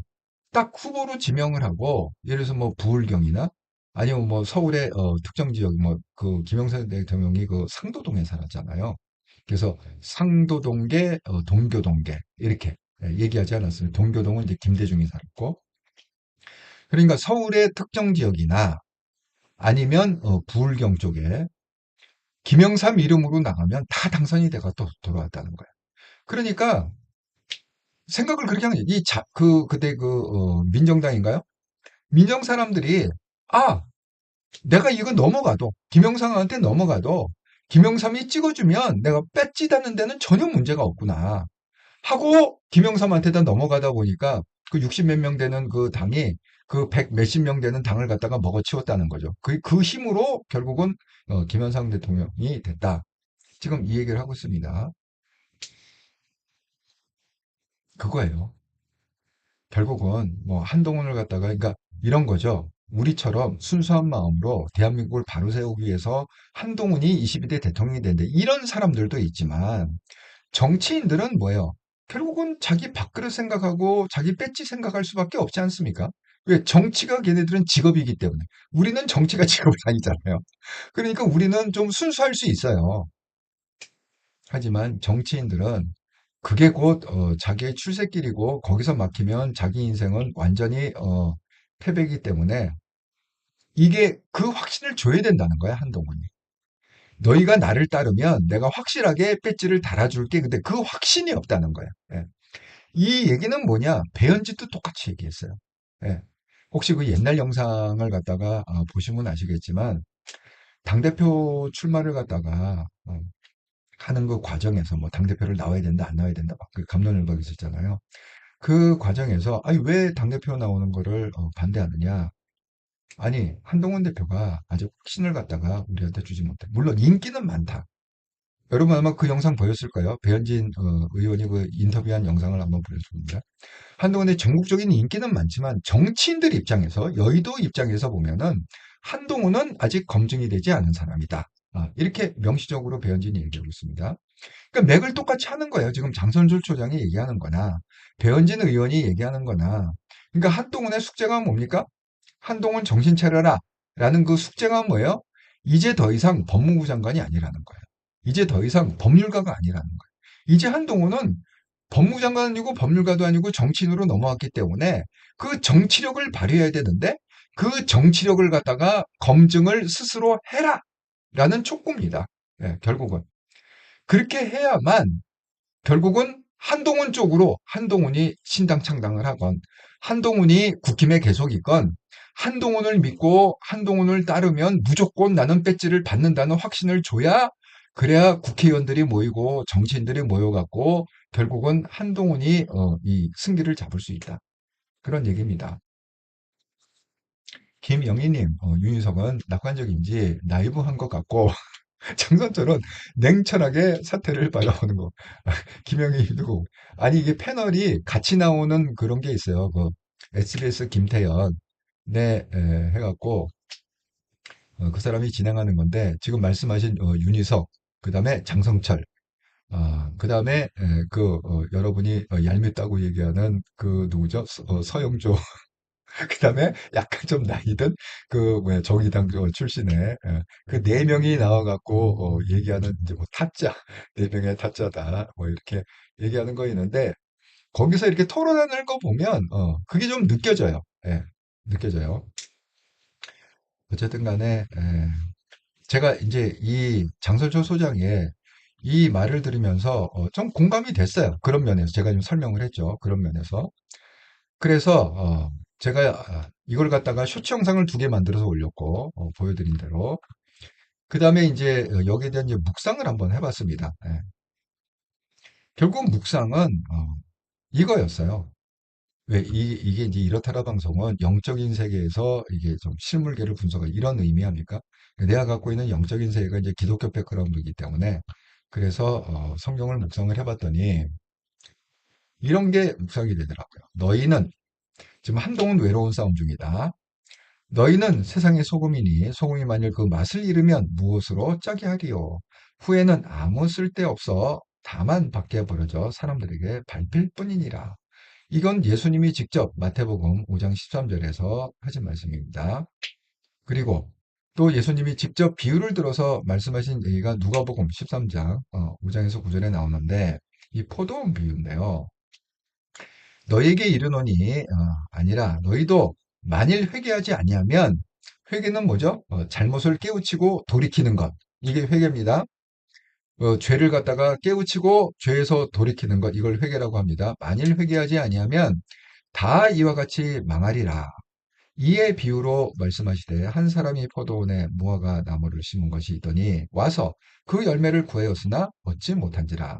딱 후보로 지명을 하고 예를 들어서 뭐 부울경이나 아니면 뭐 서울의 특정 지역 뭐 그 김영삼 대통령이 그 상도동에 살았잖아요. 그래서 상도동계 동교동계 이렇게 얘기하지 않았어요. 동교동은 이제 김대중이 살았고 그러니까 서울의 특정 지역이나 아니면 부울경 쪽에 김영삼 이름으로 나가면 다 당선이 돼가 또 돌아왔다는 거예요. 그러니까 생각을 그렇게 하는 거예요. 그때 민정당인가요? 민정 사람들이 아 내가 이거 넘어가도 김영삼한테 넘어가도 김영삼이 찍어주면 내가 뺏지다는 데는 전혀 문제가 없구나 하고 김영삼한테다 넘어가다 보니까 그 60 몇 명 되는 그 당이 그 100 몇십 명 되는 당을 갖다가 먹어치웠다는 거죠. 그 힘으로 결국은 김영삼 대통령이 됐다. 지금 이 얘기를 하고 있습니다. 그거예요. 결국은 뭐 한동훈을 갖다가 그러니까 이런 거죠. 우리처럼 순수한 마음으로 대한민국을 바로 세우기 위해서 한동훈이 22대 대통령이 된대. 이런 사람들도 있지만 정치인들은 뭐예요? 결국은 자기 밥그릇 생각하고 자기 배지 생각할 수밖에 없지 않습니까? 왜? 정치가 걔네들은 직업이기 때문에. 우리는 정치가 직업이 아니잖아요. 그러니까 우리는 좀 순수할 수 있어요. 하지만 정치인들은 그게 곧 자기의 출세길이고 거기서 막히면 자기 인생은 완전히 패배이기 때문에 이게 그 확신을 줘야 된다는 거야, 한동훈이. 너희가 나를 따르면 내가 확실하게 배지를 달아줄게. 근데 그 확신이 없다는 거야. 예. 이 얘기는 뭐냐? 배현진도 똑같이 얘기했어요. 예. 혹시 그 옛날 영상을 갖다가 보시면 아시겠지만 당대표 출마를 갖다가 하는 그 과정에서 뭐 당대표를 나와야 된다, 안 나와야 된다, 막그 갑론을박이 있었잖아요. 그 과정에서 아니 왜 당대표 나오는 거를 반대하느냐? 아니 한동훈 대표가 아주 확신을 갖다가 우리한테 주지 못해. 물론 인기는 많다. 여러분 아마 그 영상 보였을 거예요. 배현진 의원이 그 인터뷰한 영상을 한번 보여줍니다. 한동훈의 전국적인 인기는 많지만 정치인들 입장에서 여의도 입장에서 보면은 한동훈은 아직 검증이 되지 않은 사람이다. 이렇게 명시적으로 배현진이 얘기하고 있습니다. 그러니까 맥을 똑같이 하는 거예요. 지금 장선줄 초장이 얘기하는 거나 배현진 의원이 얘기하는 거나 그러니까 한동훈의 숙제가 뭡니까? 한동훈 정신 차려라 라는 그 숙제가 뭐예요? 이제 더 이상 법무부 장관이 아니라는 거예요. 이제 더 이상 법률가가 아니라는 거예요. 이제 한동훈은 법무부 장관은 아니고 법률가도 아니고 정치인으로 넘어왔기 때문에 그 정치력을 발휘해야 되는데 그 정치력을 갖다가 검증을 스스로 해라 라는 촉구입니다. 예, 결국은. 그렇게 해야만 결국은 한동훈 쪽으로 한동훈이 신당 창당을 하건 한동훈이 국힘에 계속 있건 한동훈을 믿고 한동훈을 따르면 무조건 나는 배지를 받는다는 확신을 줘야 그래야 국회의원들이 모이고 정치인들이 모여갖고 결국은 한동훈이 이 승기를 잡을 수 있다. 그런 얘기입니다. 김영희님, 윤희석은 낙관적인지 나이브한 것 같고 장선철은 냉철하게 사태를 바라보는 거. 김영희 누구? 아니 이게 패널이 같이 나오는 그런 게 있어요. SBS 김태현 해갖고 그 사람이 진행하는 건데 지금 말씀하신 윤희석, 그 다음에 장성철, 그 다음에 여러분이 얄밉다고 얘기하는 그 누구죠? 서영조. 그 다음에 약간 좀 나이 든 뭐야 정의당 출신의 그 네 명이 나와갖고 얘기하는 이제 뭐 타짜, 네 명의 타짜다 뭐 이렇게 얘기하는 거 있는데 거기서 이렇게 토론하는 거 보면 그게 좀 느껴져요. 예, 느껴져요. 어쨌든 간에 제가 이제 이 장설초 소장의 이 말을 들으면서 좀 공감이 됐어요. 그런 면에서 제가 좀 설명을 했죠. 그런 면에서. 그래서 제가 이걸 갖다가 쇼츠 영상을 두 개 만들어서 올렸고 보여드린 대로 그 다음에 이제 여기에 대한 이제 묵상을 한번 해봤습니다. 예. 결국 묵상은 이거였어요. 왜 이게 이제 이렇다라 방송은 영적인 세계에서 이게 좀 실물계를 분석할 이런 의미합니까? 내가 갖고 있는 영적인 세계가 이제 기독교 백그라운드이기 때문에 그래서 성경을 묵상을 해봤더니 이런 게 묵상이 되더라고요. 너희는 지금 한동훈 외로운 싸움 중이다. 너희는 세상의 소금이니 소금이 만일 그 맛을 잃으면 무엇으로 짜게 하리요. 후에는 아무 쓸데없어 다만 밖에 버려져 사람들에게 밟힐 뿐이니라. 이건 예수님이 직접 마태복음 5장 13절에서 하신 말씀입니다. 그리고 또 예수님이 직접 비유를 들어서 말씀하신 얘기가 누가복음 13장 5장에서 9절에 나오는데 이 포도원 비유인데요. 너희에게 이르노니 아니라 너희도 만일 회개하지 아니하면 회개는 뭐죠? 잘못을 깨우치고 돌이키는 것. 이게 회개입니다. 죄를 갖다가 깨우치고 죄에서 돌이키는 것. 이걸 회개라고 합니다. 만일 회개하지 아니하면 다 이와 같이 망하리라. 이의 비유로 말씀하시되 한 사람이 포도원에 무화과 나무를 심은 것이 있더니 와서 그 열매를 구하였으나 얻지 못한지라.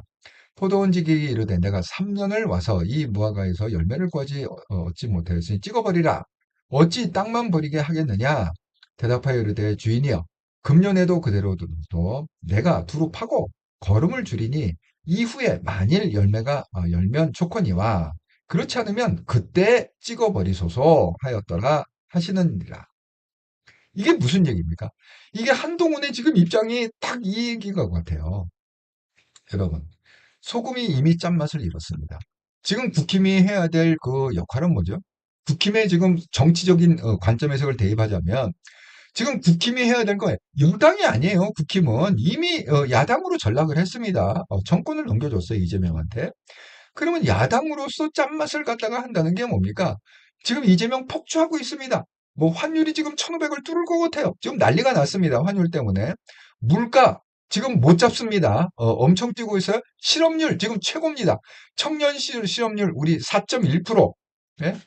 포도원 지기에게 이르되 내가 3년을 와서 이 무화과에서 열매를 구하지 얻지 못하였으니 찍어버리라. 어찌 땅만 버리게 하겠느냐? 대답하여 이르되 주인이여 금년에도 그대로 둬도 내가 두루 파고 거름을 줄이니 이후에 만일 열매가 열면 좋거니와 그렇지 않으면 그때 찍어버리소서 하였더라 하시느니라. 이게 무슨 얘기입니까? 이게 한동훈의 지금 입장이 딱 이 얘기가 같아요. 여러분, 소금이 이미 짠맛을 잃었습니다. 지금 국힘이 해야 될 그 역할은 뭐죠? 국힘의 지금 정치적인 관점에서 그걸 대입하자면 지금 국힘이 해야 될 거예요. 여당이 아니에요. 국힘은 이미 야당으로 전락을 했습니다. 정권을 넘겨줬어요. 이재명한테. 그러면 야당으로서 짠맛을 갖다가 한다는 게 뭡니까? 지금 이재명 폭주하고 있습니다. 뭐 환율이 지금 1,500을 뚫을 것 같아요. 지금 난리가 났습니다. 환율 때문에. 물가 지금 못 잡습니다. 엄청 뛰고 있어요. 실업률 지금 최고입니다. 청년 실업률 우리 4.1%. 예?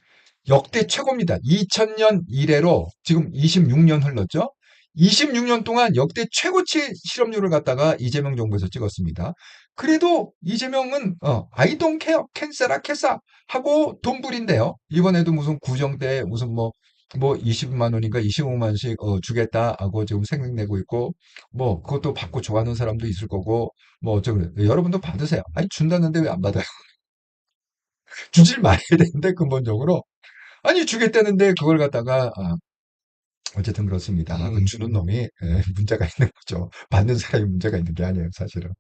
역대 최고입니다. 2000년 이래로 지금 26년 흘렀죠. 26년 동안 역대 최고치 실업률을 갖다가 이재명 정부에서 찍었습니다. 그래도 이재명은 I don't care, 캔세라 캐사 하고 돈 부린대요. 이번에도 무슨 구정 때 무슨 뭐 20만 원인가 25만 원씩 주겠다 하고 지금 생색내고 있고 뭐 그것도 받고 좋아하는 사람도 있을 거고 뭐 어쩌고 여러분도 받으세요. 아니 준다는데 왜 안 받아요? 주질 말아야 되는데 근본적으로 아니 주겠다는데 그걸 갖다가 어쨌든 그렇습니다. 그 주는 놈이 문제가 있는 거죠. 받는 사람이 문제가 있는 게 아니에요, 사실은.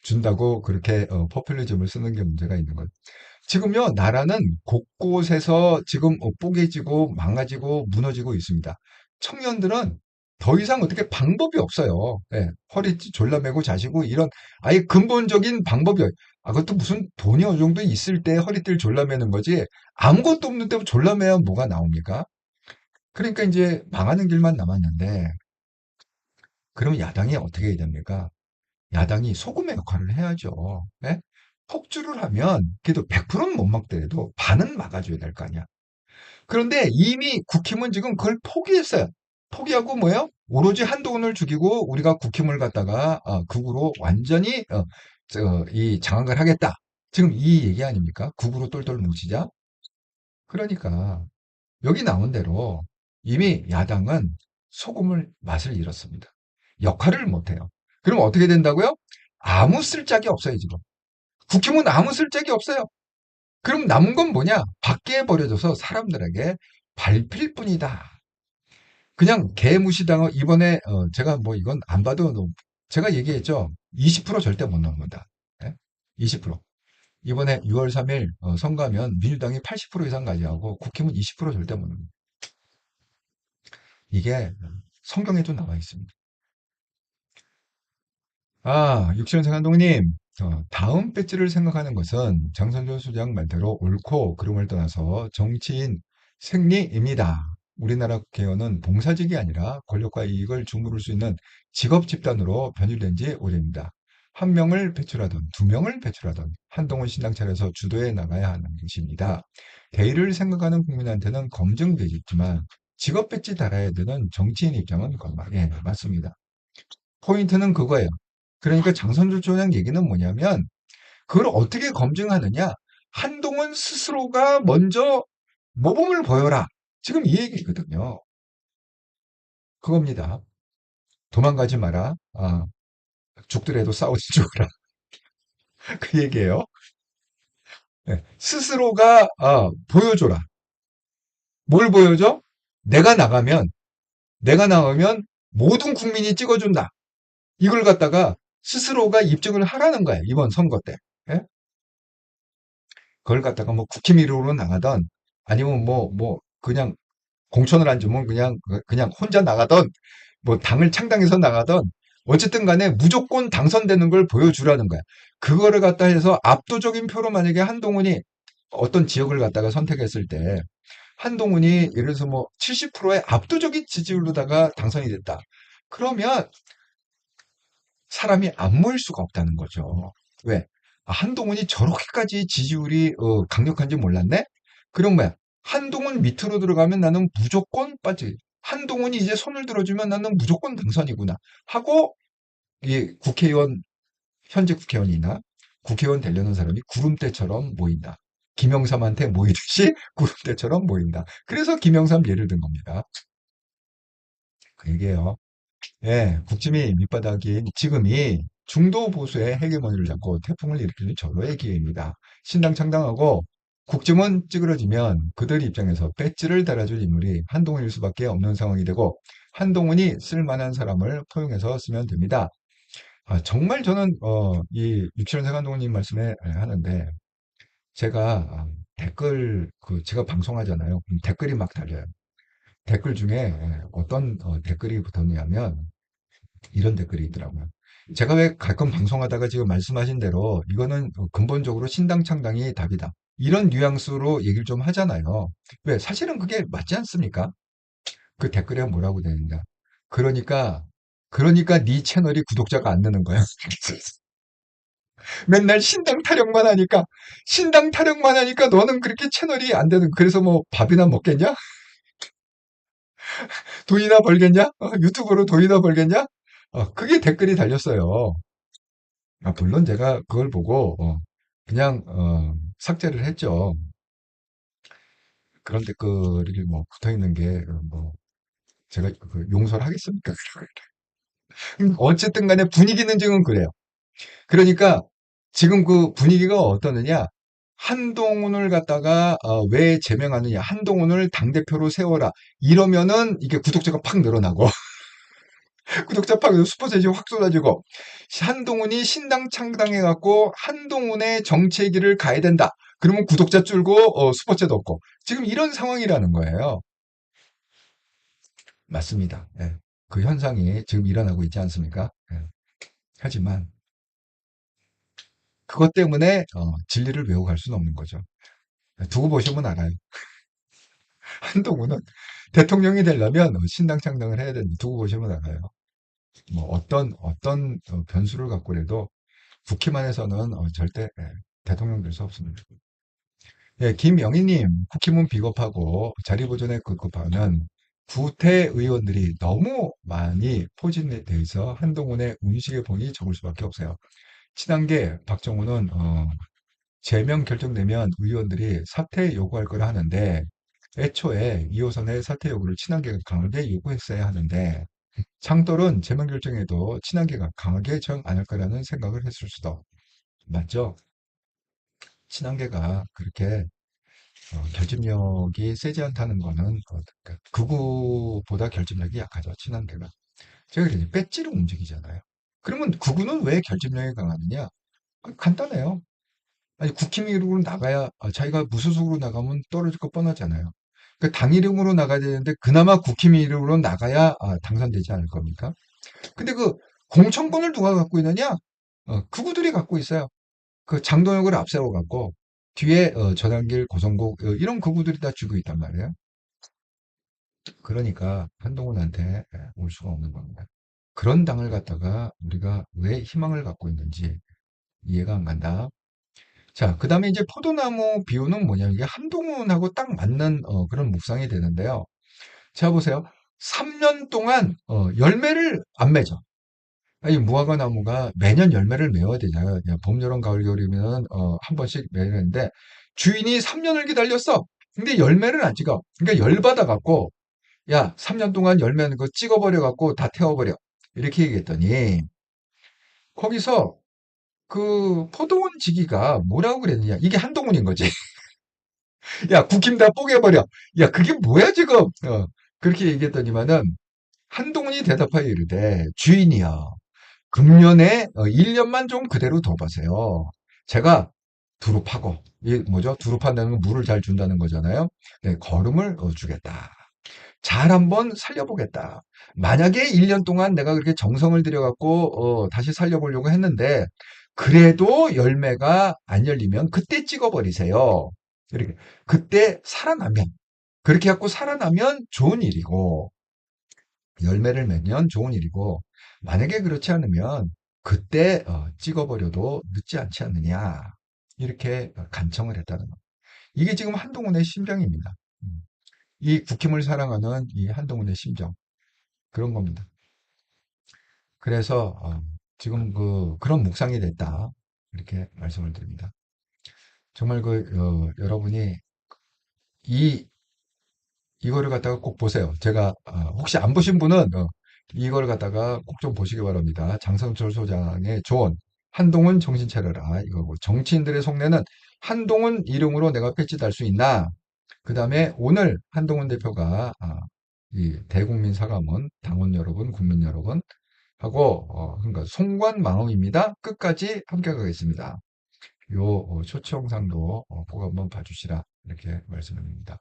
준다고 그렇게 포퓰리즘을 쓰는 게 문제가 있는 거예요. 지금요, 나라는 곳곳에서 지금 뽀개지고 망가지고 무너지고 있습니다. 청년들은 더 이상 어떻게 방법이 없어요. 예, 허리 졸라매고 자시고 이런 아예 근본적인 방법이 그것도 무슨 돈이 어느 정도 있을 때 허리띠를 졸라매는 거지 아무것도 없는데 졸라매야 뭐가 나옵니까? 그러니까 이제 망하는 길만 남았는데 그러면 야당이 어떻게 해야 됩니까? 야당이 소금의 역할을 해야죠. 예? 폭주를 하면 그래도 100%는 못 막더라도 반은 막아줘야 될 거 아니야. 그런데 이미 국힘은 지금 그걸 포기했어요. 포기하고 뭐예요? 오로지 한동훈을 죽이고 우리가 국힘을 갖다가 극으로 완전히 이 장악을 하겠다. 지금 이 얘기 아닙니까? 극으로 똘똘 뭉치자. 그러니까 여기 나온 대로 이미 야당은 소금을 맛을 잃었습니다. 역할을 못해요. 그럼 어떻게 된다고요? 아무 쓸 짝이 없어요, 지금. 국힘은 아무 쓸 짝이 없어요. 그럼 남은 건 뭐냐? 밖에 버려져서 사람들에게 밟힐 뿐이다. 그냥 개무시당하고 이번에 제가 뭐 이건 안 봐도 제가 얘기했죠. 20% 절대 못 넘는다. 예? 20%. 이번에 6월 3일 선거하면 민주당이 80% 이상 가져가고 국힘은 20% 절대 못 넘는다. 이게 성경에도 나와 있습니다. 육신생 한동님, 다음 배지를 생각하는 것은 장선조 수장 말대로 옳고 그름을 떠나서 정치인 생리입니다. 우리나라 국회의원은 봉사직이 아니라 권력과 이익을 주무를 수 있는 직업 집단으로 변질된 지 오래입니다. 한 명을 배출하던 두 명을 배출하던 한동훈 신당 차려서 주도해 나가야 하는 것입니다. 대의를 생각하는 국민한테는 검증 되겠지만 직업 배지 달아야 되는 정치인 입장은 건방에 맞습니다. 포인트는 그거예요. 그러니까 장선주 총장 얘기는 뭐냐면 그걸 어떻게 검증하느냐? 한동훈 스스로가 먼저 모범을 보여라. 지금 이 얘기거든요. 그겁니다. 도망가지 마라. 죽더라도 싸우지 죽어라. 그 얘기예요. 네. 스스로가 보여줘라. 뭘 보여줘? 내가 나가면 모든 국민이 찍어준다. 이걸 갖다가 스스로가 입증을 하라는 거예요. 이번 선거 때. 예? 그걸 갖다가 뭐 국힘이로 나가던 아니면 그냥 공천을 안 주면 그냥 혼자 나가던 뭐 당을 창당해서 나가던 어쨌든 간에 무조건 당선되는 걸 보여주라는 거야. 그거를 갖다 해서 압도적인 표로 만약에 한동훈이 어떤 지역을 갖다가 선택했을 때 한동훈이 예를 들어서 뭐 70%의 압도적인 지지율로다가 당선이 됐다. 그러면 사람이 안 모일 수가 없다는 거죠. 왜? 한동훈이 저렇게까지 지지율이 강력한지 몰랐네? 그럼 뭐야? 한동훈 밑으로 들어가면 나는 무조건 빠지. 한동훈이 이제 손을 들어주면 나는 무조건 당선이구나. 하고 이 국회의원 현직 국회의원이나 국회의원 되려는 사람이 구름대처럼 모인다. 김영삼한테 모이듯이 구름대처럼 모인다. 그래서 김영삼 예를 든 겁니다. 그 얘기예요. 예, 국짐이 밑바닥인 지금이 중도 보수의 헤게모니를 잡고 태풍을 일으키는 절호의 기회입니다. 신당 창당하고 국짐은 찌그러지면 그들 입장에서 배지를 달아줄 인물이 한동훈일 수밖에 없는 상황이 되고 한동훈이 쓸만한 사람을 포용해서 쓰면 됩니다. 정말 저는 이 육실현생 한동훈님 말씀에 하는데 제가 댓글 제가 방송하잖아요. 그럼 댓글이 막 달려요. 댓글 중에 어떤 댓글이 붙었냐면 이런 댓글이 있더라고요. 제가 왜 가끔 방송하다가 지금 말씀하신 대로 이거는 근본적으로 신당 창당이 답이다. 이런 뉘앙스로 얘기를 좀 하잖아요. 왜? 사실은 그게 맞지 않습니까? 그 댓글에 뭐라고 되는가? 그러니까, 그러니까 네 채널이 구독자가 안 느는 거야. 맨날 신당 타령만 하니까 너는 그렇게 채널이 안 되는, 그래서 뭐 밥이나 먹겠냐? 돈이나 벌겠냐? 유튜브로 돈이나 벌겠냐? 그게 댓글이 달렸어요. 물론 제가 그걸 보고 그냥 삭제를 했죠. 그런 댓글이 뭐 붙어 있는 게 뭐 제가 용서를 하겠습니까? 어쨌든 간에 분위기는 지금 그래요. 그러니까 지금 그 분위기가 어떠느냐? 한동훈을 갖다가 왜 제명하느냐? 한동훈을 당대표로 세워라. 이러면은 이게 구독자가 팍 늘어나고 구독자 파괴 슈퍼챗이 확 쏟아지고 한동훈이 신당 창당해갖고 한동훈의 정치의 길을 가야 된다. 그러면 구독자 줄고 슈퍼챗 없고 지금 이런 상황이라는 거예요. 맞습니다. 예. 그 현상이 지금 일어나고 있지 않습니까? 예. 하지만 그것 때문에 진리를 외워갈 수는 없는 거죠. 두고 보시면 알아요. 한동훈은 대통령이 되려면 신당 창당을 해야 되는데 두고 보시면 알아요. 뭐 어떤 변수를 갖고라도 국힘안에서는 절대 대통령 될 수 없습니다. 예, 김영희님, 국힘은 비겁하고 자리 보존에 급급하면 구태의원들이 너무 많이 포진돼 있어 한동훈의 운식의 봉이 적을 수밖에 없어요. 친한계 박정우는 제명 결정되면 의원들이 사퇴 요구할 거라 하는데 애초에 2호선의 사퇴 요구를 친한계가 강하게 요구했어야 하는데 창돌은 제명 결정에도 친한계가 강하게 저항 안 할 거라는 생각을 했을 수도 맞죠? 친한계가 그렇게 결집력이 세지 않다는 거는 그러니까 극우보다 결집력이 약하죠. 친한계가. 제가 그러지 배지로 움직이잖아요. 그러면 극우는 왜 결집력이 강하느냐? 간단해요. 아니 국힘 이름으로 나가야 자기가 무소속으로 나가면 떨어질 거 뻔하잖아요. 그 당 이름으로 나가야 되는데 그나마 국힘 이름으로 나가야 당선되지 않을 겁니까? 근데 그 공천권을 누가 갖고 있느냐? 극우들이 갖고 있어요. 그 장동혁을 앞세워 갖고 뒤에 전환길, 고성국 이런 극우들이 다 쥐고 있단 말이에요. 그러니까 한동훈한테 올 수가 없는 겁니다. 그런 당을 갖다가 우리가 왜 희망을 갖고 있는지 이해가 안 간다. 자, 그 다음에 이제 포도나무 비유는 뭐냐면 이게 한동훈하고 딱 맞는 그런 묵상이 되는데요. 자, 보세요. 3년 동안 열매를 안 맺어. 아니, 무화과 나무가 매년 열매를 맺어야 되잖아요. 그냥 봄, 여름, 가을, 겨울이면 한 번씩 맺는데 주인이 3년을 기다렸어. 근데 열매를 안 찍어. 그러니까 열받아 갖고 야, 3년 동안 열매는 거 찍어버려 갖고 다 태워버려. 이렇게 얘기했더니 거기서 그 포도원 지기가 뭐라고 그랬느냐. 이게 한동훈인 거지. 야, 국힘 다 뽀개버려. 야, 그게 뭐야, 지금? 그렇게 얘기했더니만은 한동훈이 대답하여 이르되, 주인이여, 금년에 1년만 좀 그대로 둬보세요. 제가 두릅하고, 이 뭐죠? 두릅한다는 건 물을 잘 준다는 거잖아요. 네, 거름을 주겠다. 잘 한번 살려보겠다. 만약에 1년 동안 내가 그렇게 정성을 들여갖고 다시 살려보려고 했는데 그래도 열매가 안 열리면 그때 찍어버리세요. 이렇게 그때 살아나면 그렇게 갖고 살아나면 좋은 일이고 열매를 맺으면 좋은 일이고 만약에 그렇지 않으면 그때 찍어버려도 늦지 않지 않느냐 이렇게 간청을 했다는 거. 이게 지금 한동훈의 심정입니다. 이 국힘을 사랑하는 이 한동훈의 심정 그런 겁니다. 그래서 지금 그런 묵상이 됐다 이렇게 말씀을 드립니다. 정말 여러분이 이 이거를 갖다가 꼭 보세요. 제가 혹시 안 보신 분은 이걸 갖다가 꼭 좀 보시기 바랍니다. 장성철 소장의 조언 한동훈 정신 차려라 이거고 정치인들의 속내는 한동훈 이름으로 내가 배지 달 수 있나? 그 다음에 오늘 한동훈 대표가 이 대국민 사과문 당원 여러분, 국민 여러분 하고 그러니까 송관망언입니다. 끝까지 함께 가겠습니다. 요 쇼츠 영상도 보고 한번 봐주시라 이렇게 말씀드립니다.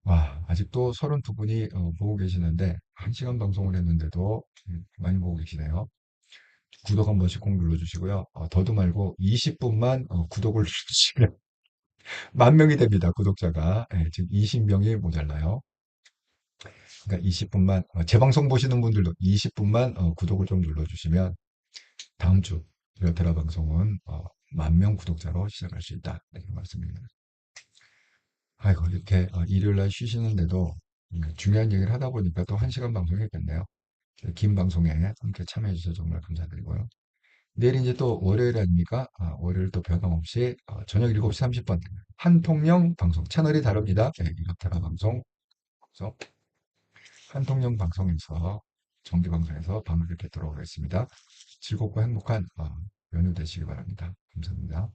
와 아직도 32분이 보고 계시는데 1시간 방송을 했는데도 많이 보고 계시네요. 구독 한 번씩 꼭 눌러주시고요. 더도 말고 20분만 구독을 눌러주시면 10,000명이 됩니다. 구독자가. 지금 20명이 모자라요. 그러니까 20분만 재방송 보시는 분들도 20분만 구독을 좀 눌러주시면 다음 주 여테라 방송은 10,000명 구독자로 시작할 수 있다 이렇게 말씀드립니다. 아이고 이렇게 일요일날 쉬시는데도 중요한 얘기를 하다 보니까 또 1시간 방송했겠네요. 긴 방송에 함께 참여해 주셔서 정말 감사드리고요. 내일 이제 또 월요일 아닙니까? 월요일 또 변함없이 저녁 7시 30분 한통령 방송 채널이 다릅니다. 이렇테라 방송 그래서 한통령 방송에서 정기 방송에서 밤을 이렇게 돌아오겠습니다. 즐겁고 행복한 연휴 되시기 바랍니다. 감사합니다.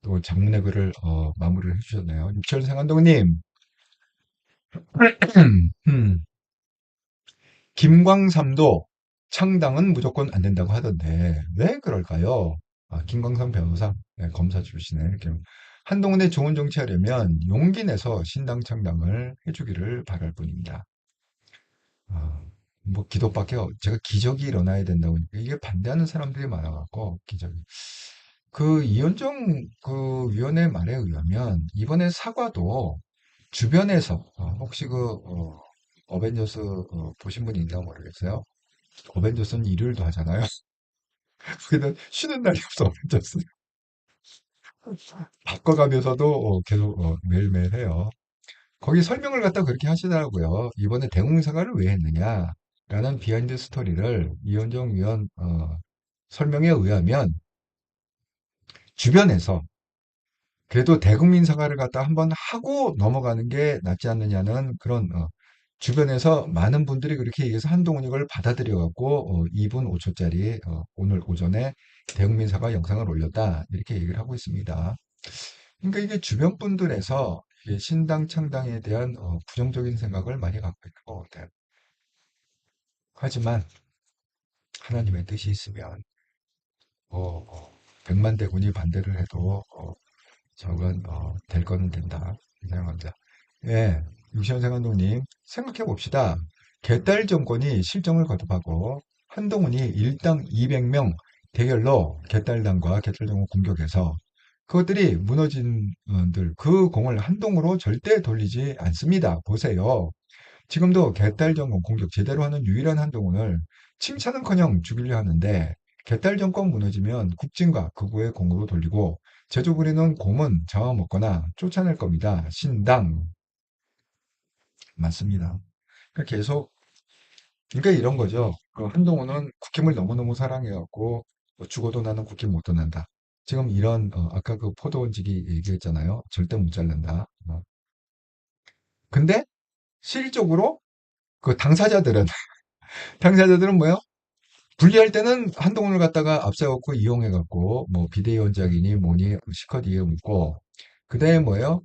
또 장문의 글을 마무리를 해주셨네요. 육철생 한동님, 김광삼도 창당은 무조건 안 된다고 하던데 왜 그럴까요? 김광삼 변호사, 검사 출신의 이렇게 한동훈의 좋은 정치하려면 용기 내서 신당 창당을 해주기를 바랄 뿐입니다. 뭐 기도밖에 제가 기적이 일어나야 된다고 이게 반대하는 사람들이 많아갖고 기적이 그 이현정 그 위원의 말에 의하면 이번에 사과도 주변에서 혹시 어벤져스 보신 분이 있나 모르겠어요. 어벤져스는 일요일도 하잖아요. 거기다 쉬는 날이 없어 어벤져스. 바꿔가면서도 계속 매일매일 해요. 거기 설명을 갖다 그렇게 하시더라고요. 이번에 대공사과를 왜 했느냐라는 비하인드 스토리를 이현정 위원 설명에 의하면 주변에서 그래도 대국민 사과를 갖다 한번 하고 넘어가는 게 낫지 않느냐는 그런 주변에서 많은 분들이 그렇게 얘기해서 한동훈이 이걸 받아들여 갖고 2분 5초짜리 오늘 오전에 대국민 사과 영상을 올렸다 이렇게 얘기를 하고 있습니다. 그러니까 이게 주변 분들에서 이게 신당 창당에 대한 부정적인 생각을 많이 갖고 있는 것 같아요. 하지만 하나님의 뜻이 있으면 백만 대군이 반대를 해도 저건 될 거는 된다 생각합니다. 예, 유시원 감독님 생각해 봅시다. 개딸 정권이 실정을 거듭하고 한동훈이 일당 200명 대결로 개딸당과 개딸 정권 공격해서 그것들이 무너진 분들 그 공을 한동으로 절대 돌리지 않습니다. 보세요. 지금도 개딸 정권 공격 제대로 하는 유일한 한동훈을 칭찬은커녕 죽이려 하는데 개딸 정권 무너지면 국진과 극우의 공으로 돌리고 제조 부리는 곰은 잡아먹거나 쫓아낼 겁니다. 신당 맞습니다. 그러니까 계속 그러니까 이런 거죠. 그 한동훈은 국힘을 너무너무 사랑해갖고 죽어도 나는 국힘 못 떠난다. 지금 이런 아까 그 포도원지기 얘기했잖아요. 절대 못 자른다. 근데 실질적으로 그 당사자들은 뭐예요? 분리할 때는 한동훈을 갖다가 앞세워갖고 이용해갖고 뭐 비대위원장이니 뭐니 실컷 이해 묻고 그다음에 뭐예요?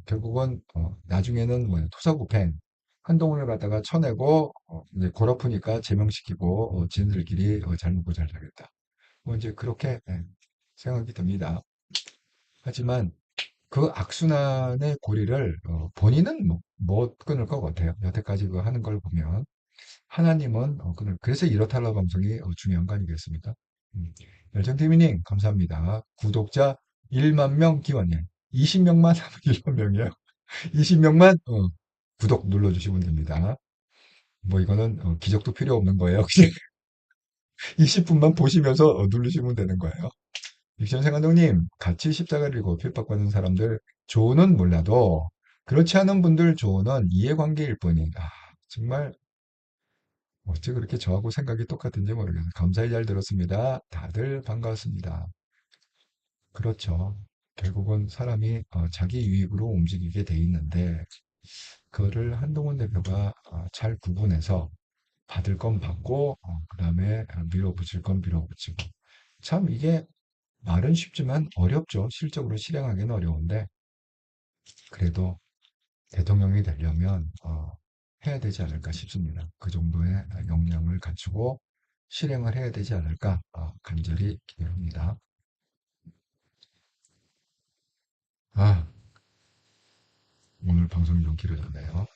결국은 나중에는 뭐예요? 토사구팽 한동훈을 갖다가 쳐내고 이제 골 아프니까 제명시키고 지네들끼리 잘 먹고 잘 살겠다. 뭐 이제 그렇게 생각이 듭니다. 하지만 그 악순환의 고리를 본인은 못 끊을 것 같아요. 여태까지 그 하는 걸 보면. 하나님은 그래서 이렇달라 방송이 중요한 거 아니겠습니까? 열정TV님 감사합니다. 구독자 1만 명 기원님 20명만 하면 1만 명이에요. 20명만 구독 눌러주시면 됩니다. 뭐 이거는 기적도 필요 없는 거예요. 그냥 20분만 보시면서 누르시면 되는 거예요. 육천생활동님 같이 십자가를 지고 핍박받는 사람들 조언은 몰라도 그렇지 않은 분들 조언은 이해관계일 뿐이 정말 어찌 그렇게 저하고 생각이 똑같은지 모르겠어요. 감사히 잘 들었습니다. 다들 반가웠습니다. 그렇죠. 결국은 사람이 자기 유익으로 움직이게 돼 있는데 그거를 한동훈 대표가 잘 구분해서 받을 건 받고 그다음에 밀어붙일 건 밀어붙이고 참 이게 말은 쉽지만 어렵죠. 실적으로 실행하기는 어려운데 그래도 대통령이 되려면 해야 되지 않을까 싶습니다. 그 정도의 역량을 갖추고 실행을 해야 되지 않을까 간절히 기대합니다. 아, 오늘 방송이 좀 길어졌네요.